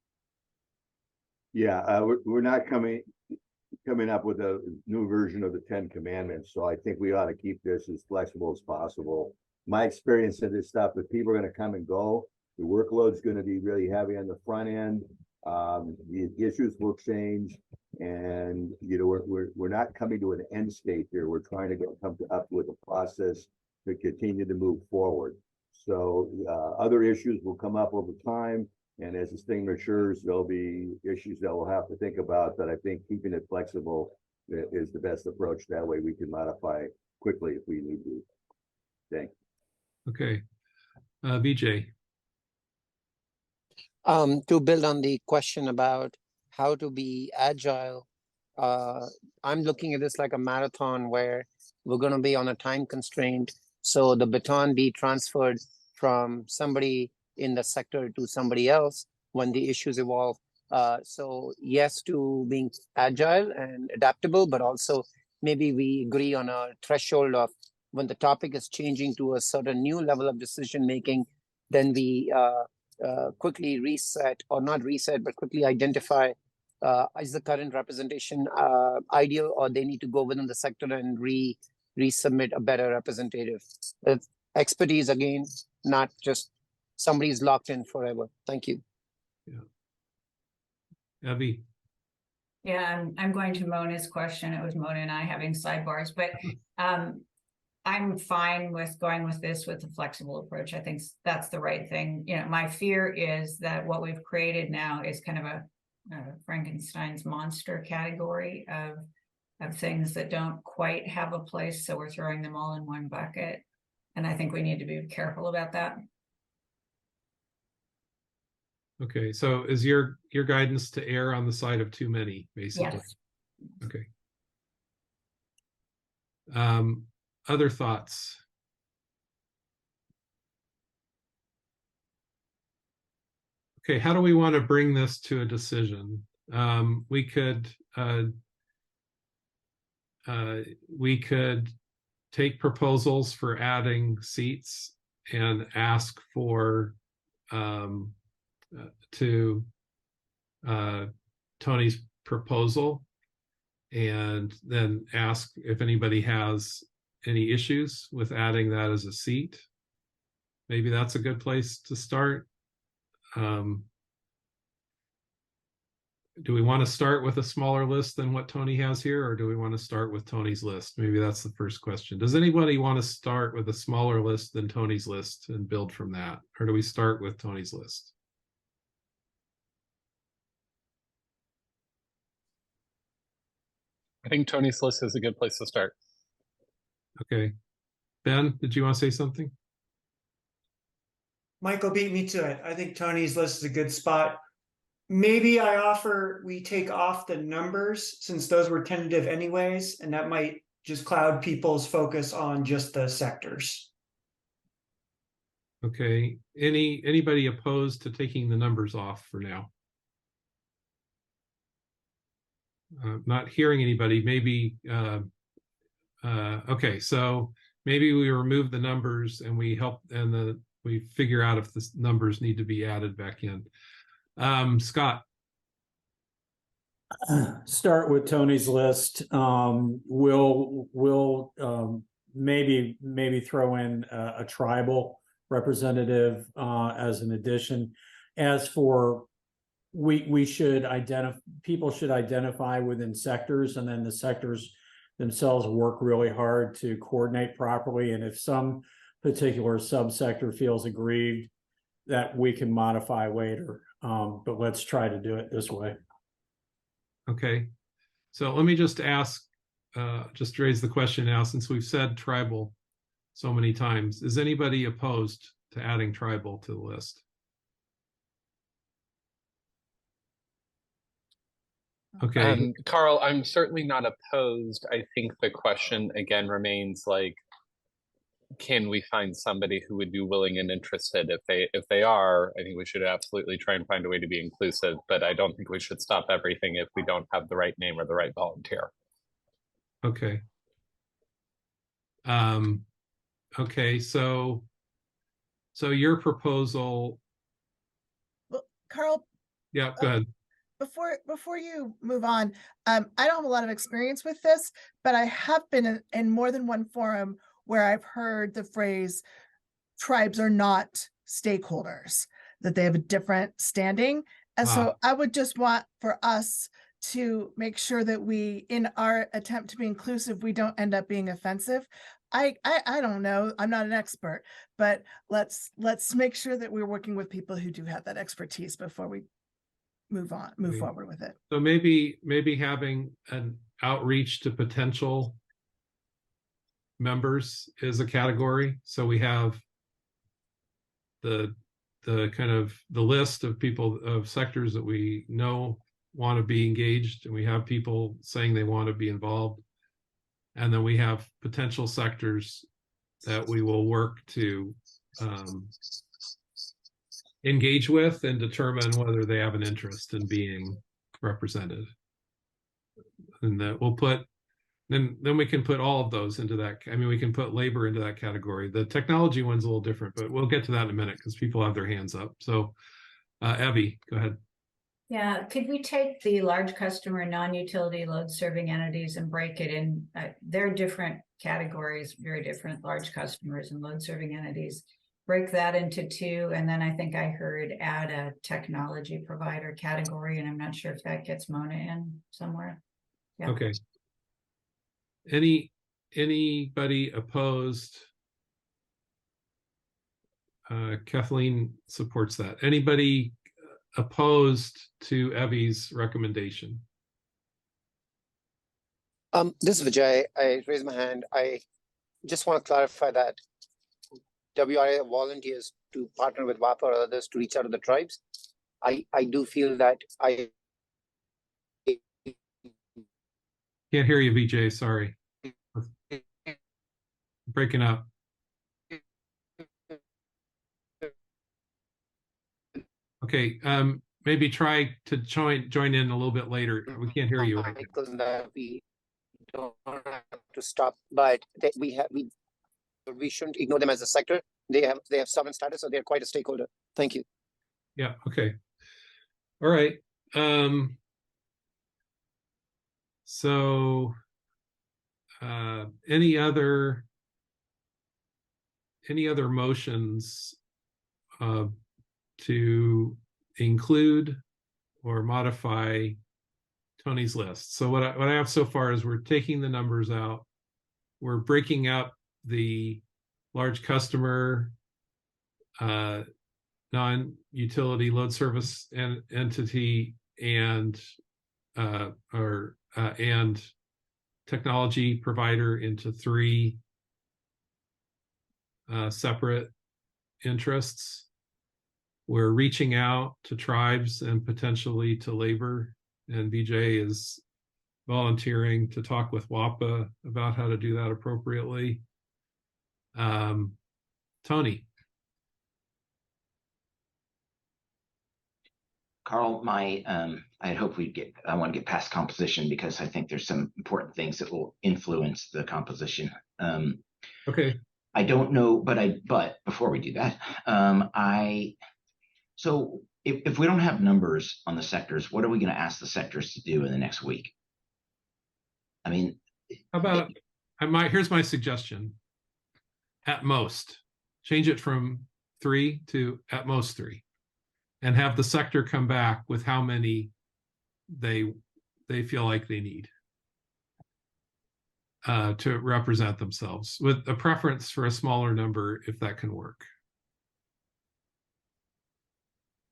Yeah, we're not coming up with a new version of the 10 Commandments, so I think we ought to keep this as flexible as possible. My experience in this stuff, if people are going to come and go, the workload's going to be really heavy on the front end. The issues will change, and we're not coming to an end state here. We're trying to come up with a process to continue to move forward. So other issues will come up over time, and as this thing matures, there'll be issues that we'll have to think about. But I think keeping it flexible is the best approach. That way we can modify quickly if we need to. Thanks. Okay, Vijay. To build on the question about how to be agile, I'm looking at this like a marathon where we're going to be on a time constraint. So the baton be transferred from somebody in the sector to somebody else when the issues evolve. So yes, to being agile and adaptable, but also maybe we agree on a threshold of when the topic is changing to a certain new level of decision making, then we quickly reset, or not reset, but quickly identify is the current representation ideal, or they need to go within the sector and resubmit a better representative. Expertise, again, not just somebody's locked in forever. Thank you. Yeah. Abby. Yeah, I'm going to Mona's question. It was Mona and I having sidebars, but I'm fine with going with this with a flexible approach. I think that's the right thing. My fear is that what we've created now is kind of a Frankenstein's monster category of things that don't quite have a place. So we're throwing them all in one bucket. And I think we need to be careful about that. Okay, so is your guidance to err on the side of too many, basically? Yes. Okay. Other thoughts? Okay, how do we want to bring this to a decision? We could take proposals for adding seats and ask for Tony's proposal, and then ask if anybody has any issues with adding that as a seat. Maybe that's a good place to start. do we want to start with a smaller list than what Tony has here, or do we want to start with Tony's list? Maybe that's the first question. Does anybody want to start with a smaller list than Tony's list and build from that? Or do we start with Tony's list? I think Tony's list is a good place to start. Okay. Ben, did you want to say something? Michael beat me to it. I think Tony's list is a good spot. Maybe I offer we take off the numbers since those were tentative anyways, and that might just cloud people's focus on just the sectors. Okay. Anybody opposed to taking the numbers off for now? Not hearing anybody. Maybe okay, so maybe we remove the numbers and we help and we figure out if the numbers need to be added back in. Scott. Start with Tony's list. We'll maybe throw in a tribal representative as an addition. As for we should people should identify within sectors, and then the sectors themselves work really hard to coordinate properly. And if some particular subsector feels aggrieved, that we can modify later. But let's try to do it this way. Okay, so let me just ask, just raise the question now, since we've said tribal so many times. Is anybody opposed to adding tribal to the list? Okay. Carl, I'm certainly not opposed. I think the question again remains like, can we find somebody who would be willing and interested? If they are, I think we should absolutely try and find a way to be inclusive, but I don't think we should stop everything if we don't have the right name or the right volunteer. Okay. Okay, so your proposal. Well, Carl. Yeah, go ahead. Before you move on, I don't have a lot of experience with this, but I have been in more than one forum where I've heard the phrase tribes are not stakeholders, that they have a different standing. And so I would just want for us to make sure that we, in our attempt to be inclusive, we don't end up being offensive. I don't know, I'm not an expert, but let's make sure that we're working with people who do have that expertise before we move forward with it. So maybe having an outreach to potential members is a category. So we have the kind of the list of people of sectors that we know want to be engaged, and we have people saying they want to be involved, and then we have potential sectors that we will work to engage with and determine whether they have an interest in being represented. And that we'll put, then we can put all of those into that. I mean, we can put labor into that category. The technology one's a little different, but we'll get to that in a minute because people have their hands up. So Abby, go ahead. Yeah, could we take the large customer non-utility load serving entities and break it in? They're different categories, very different, large customers and load serving entities. Break that into two, and then I think I heard add a technology provider category, and I'm not sure if that gets Mona in somewhere. Yeah. Okay. Anybody opposed? Kathleen supports that. Anybody opposed to Evie's recommendation? This is Vijay. I raised my hand. I just want to clarify that WRA volunteers to partner with WAPA or others to reach out to the tribes. I do feel that Can't hear you, Vijay. Sorry. Breaking up. Okay, maybe try to join in a little bit later. We can't hear you. That we don't have to stop, but we shouldn't ignore them as a sector. They have sovereign status, so they're quite a stakeholder. Thank you. Yeah. Okay. All right. So any other motions to include or modify Tony's list. So what I have so far is we're taking the numbers out. We're breaking up the large customer, non-utility load service and entity and and technology provider into 3 separate interests. We're reaching out to tribes and potentially to labor, and BJ is volunteering to talk with WAPA about how to do that appropriately. Tony. Carl, I had hoped I want to get past composition because I think there's some important things that will influence the composition. Okay. I don't know, but before we do that, so if we don't have numbers on the sectors, what are we going to ask the sectors to do in the next week? I mean, how about here's my suggestion. At most, change it from 3 to at most 3, and have the sector come back with how many they feel like they need to represent themselves, with a preference for a smaller number if that can work.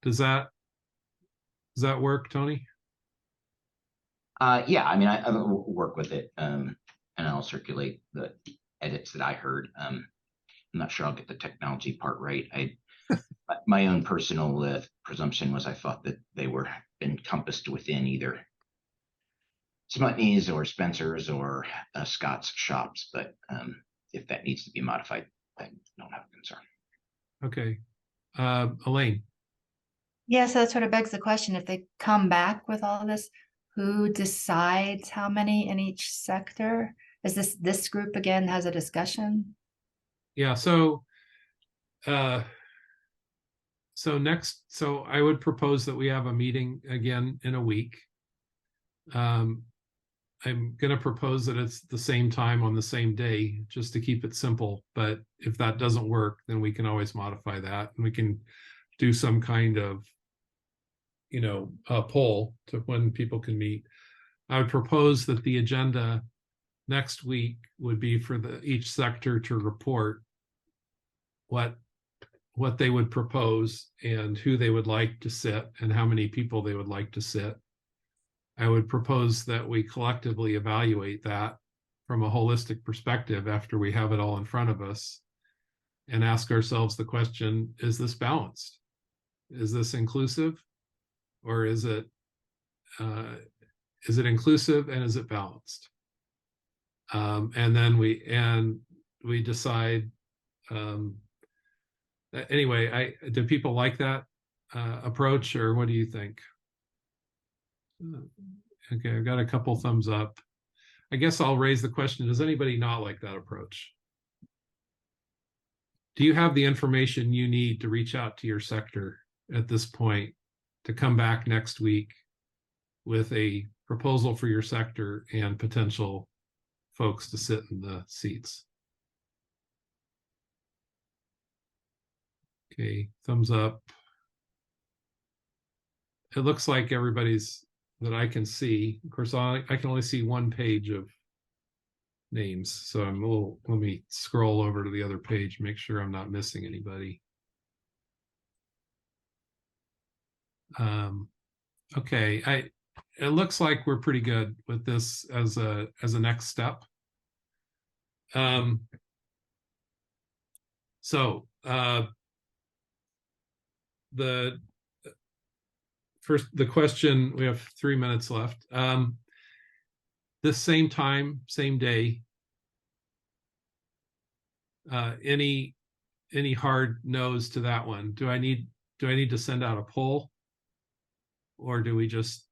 Does that work, Tony? Yeah, I mean, I work with it, and I'll circulate the edits that I heard. I'm not sure I'll get the technology part right. My own personal presumption was I thought that they were encompassed within either Smutney's or Spencer's or Scott's shops, but if that needs to be modified, I don't have a concern. Okay. Elaine. Yeah, so that sort of begs the question, if they come back with all of this, who decides how many in each sector? Is this group again has a discussion? Yeah, so I would propose that we have a meeting again in a week. I'm going to propose that it's the same time on the same day, just to keep it simple. But if that doesn't work, then we can always modify that, and we can do some kind of, poll to when people can meet. I would propose that the agenda next week would be for each sector to report what they would propose and who they would like to sit and how many people they would like to sit. I would propose that we collectively evaluate that from a holistic perspective after we have it all in front of us, and ask ourselves the question, is this balanced? Is this inclusive? Or is it inclusive and is it balanced? And then we decide. Anyway, do people like that approach, or what do you think? Okay, I've got a couple thumbs up. I guess I'll raise the question, does anybody not like that approach? Do you have the information you need to reach out to your sector at this point to come back next week with a proposal for your sector and potential folks to sit in the seats? Okay, thumbs up. It looks like everybody's that I can see. Of course, I can only see one page of names, so let me scroll over to the other page, make sure I'm not missing anybody. Okay, it looks like we're pretty good with this as a next step. The question, we have 3 minutes left. This same time, same day, any hard no's to that one? Do I need to send out a poll, or do we just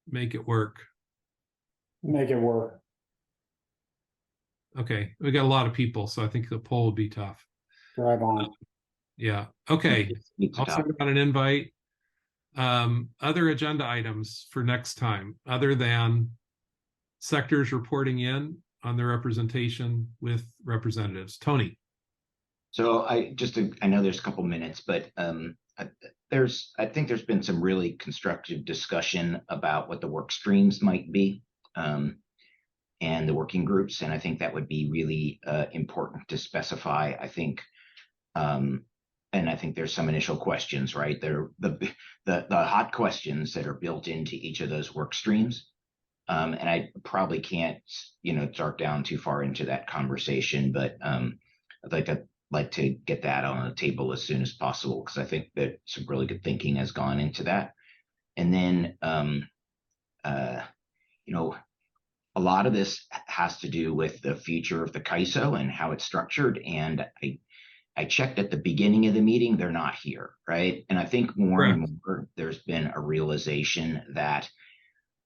make it work? Make it work. Okay, we got a lot of people, so I think the poll would be tough. Drive on. Yeah. Okay. I'll send out an invite. Other agenda items for next time, other than sectors reporting in on their representation with representatives. Tony. So I know there's a couple minutes, but I think there's been some really constructive discussion about what the work streams might be, and the working groups. And I think that would be really important to specify. I think, and I think there's some initial questions, right? They're the hot questions that are built into each of those work streams. And I probably can't, start down too far into that conversation, but I'd like to get that on the table as soon as possible, because I think that some really good thinking has gone into that. And then, a lot of this has to do with the future of the CAISO and how it's structured. And I checked at the beginning of the meeting, they're not here, right? And I think more and more there's been a realization that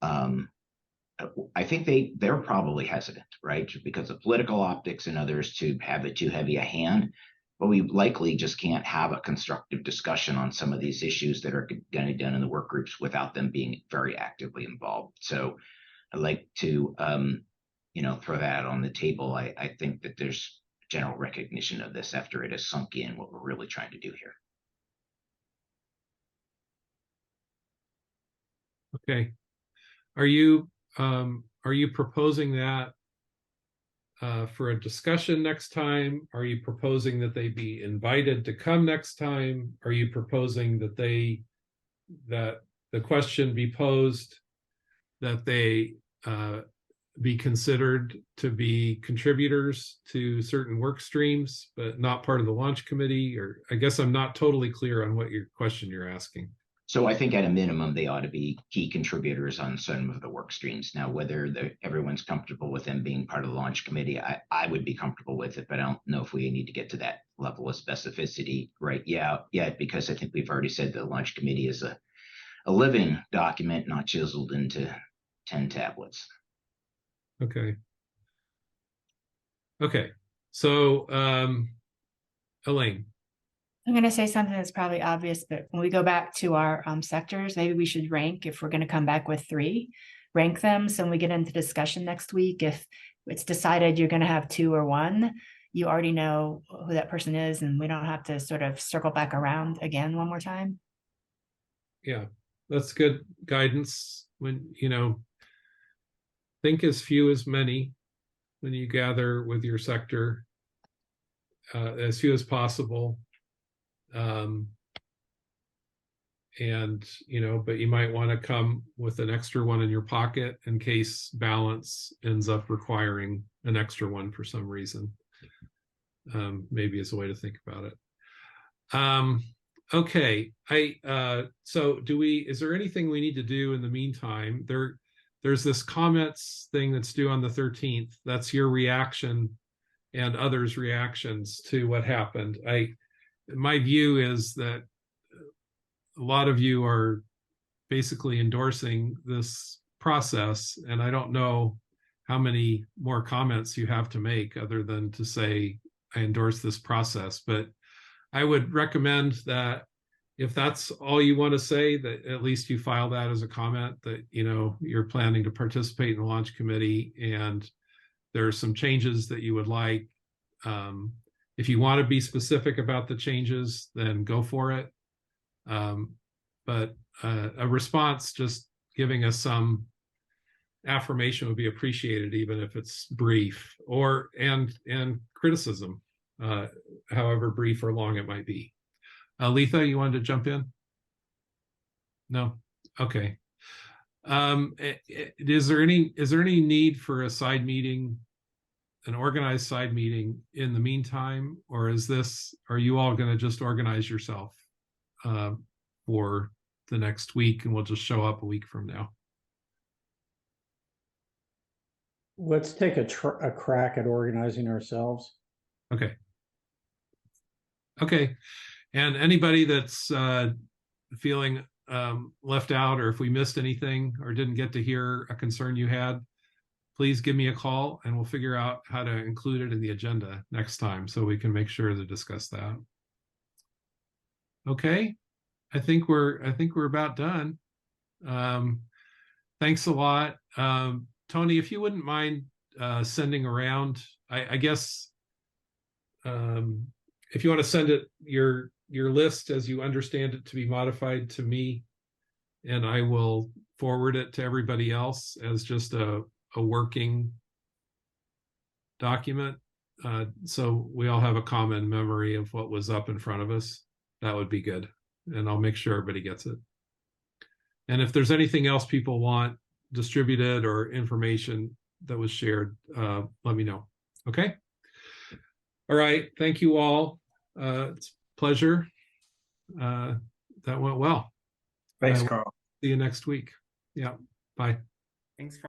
I think they're probably hesitant, right? Because of political optics and others to have it too heavy a hand. But we likely just can't have a constructive discussion on some of these issues that are going to be done in the work groups without them being very actively involved. So I'd like to, throw that on the table. I think that there's general recognition of this after it has sunk in what we're really trying to do here. Okay. Are you proposing that for a discussion next time? Are you proposing that they be invited to come next time? Are you proposing that the question be posed, that they be considered to be contributors to certain work streams, but not part of the launch committee? Or I guess I'm not totally clear on what question you're asking. So I think at a minimum, they ought to be key contributors on some of the work streams. Now, whether everyone's comfortable with them being part of the launch committee, I would be comfortable with it, but I don't know if we need to get to that level of specificity right yet, because I think we've already said the launch committee is a living document, not chiseled into 10 tablets. Okay. So, Elaine. I'm going to say something that's probably obvious, but when we go back to our sectors, maybe we should rank, if we're going to come back with 3, rank them. So when we get into discussion next week, if it's decided you're going to have 2 or 1, you already know who that person is, and we don't have to sort of circle back around again one more time. Yeah, that's good guidance. When, think as few as many when you gather with your sector, as few as possible. But you might want to come with an extra one in your pocket in case balance ends up requiring an extra one for some reason. Maybe is a way to think about it. Okay. So is there anything we need to do in the meantime? There's this comments thing that's due on the 13th. That's your reaction and others' reactions to what happened. My view is that a lot of you are basically endorsing this process, and I don't know how many more comments you have to make other than to say, I endorse this process. But I would recommend that if that's all you want to say, that at least you file that as a comment, that, you're planning to participate in the launch committee and there are some changes that you would like. If you want to be specific about the changes, then go for it. But a response just giving us some affirmation would be appreciated, even if it's brief, and criticism, however brief or long it might be. Letha, you wanted to jump in? No? Okay. Is there any need for a side meeting, an organized side meeting in the meantime, or are you all going to just organize yourself for the next week and we'll just show up a week from now? Let's take a crack at organizing ourselves. Okay. And anybody that's feeling left out, or if we missed anything or didn't get to hear a concern you had, please give me a call and we'll figure out how to include it in the agenda next time so we can make sure to discuss that. Okay. I think we're about done. Thanks a lot. Tony, if you wouldn't mind sending around, I guess if you want to send it your your list as you understand it to be modified to me, and I will forward it to everybody else as just a working document. So we all have a common memory of what was up in front of us. That would be good. And I'll make sure everybody gets it. And if there's anything else people want distributed or information that was shared, let me know. Okay. All right. Thank you all. It's a pleasure. That went well. Thanks, Carl. See you next week. Yeah. Bye. Thanks.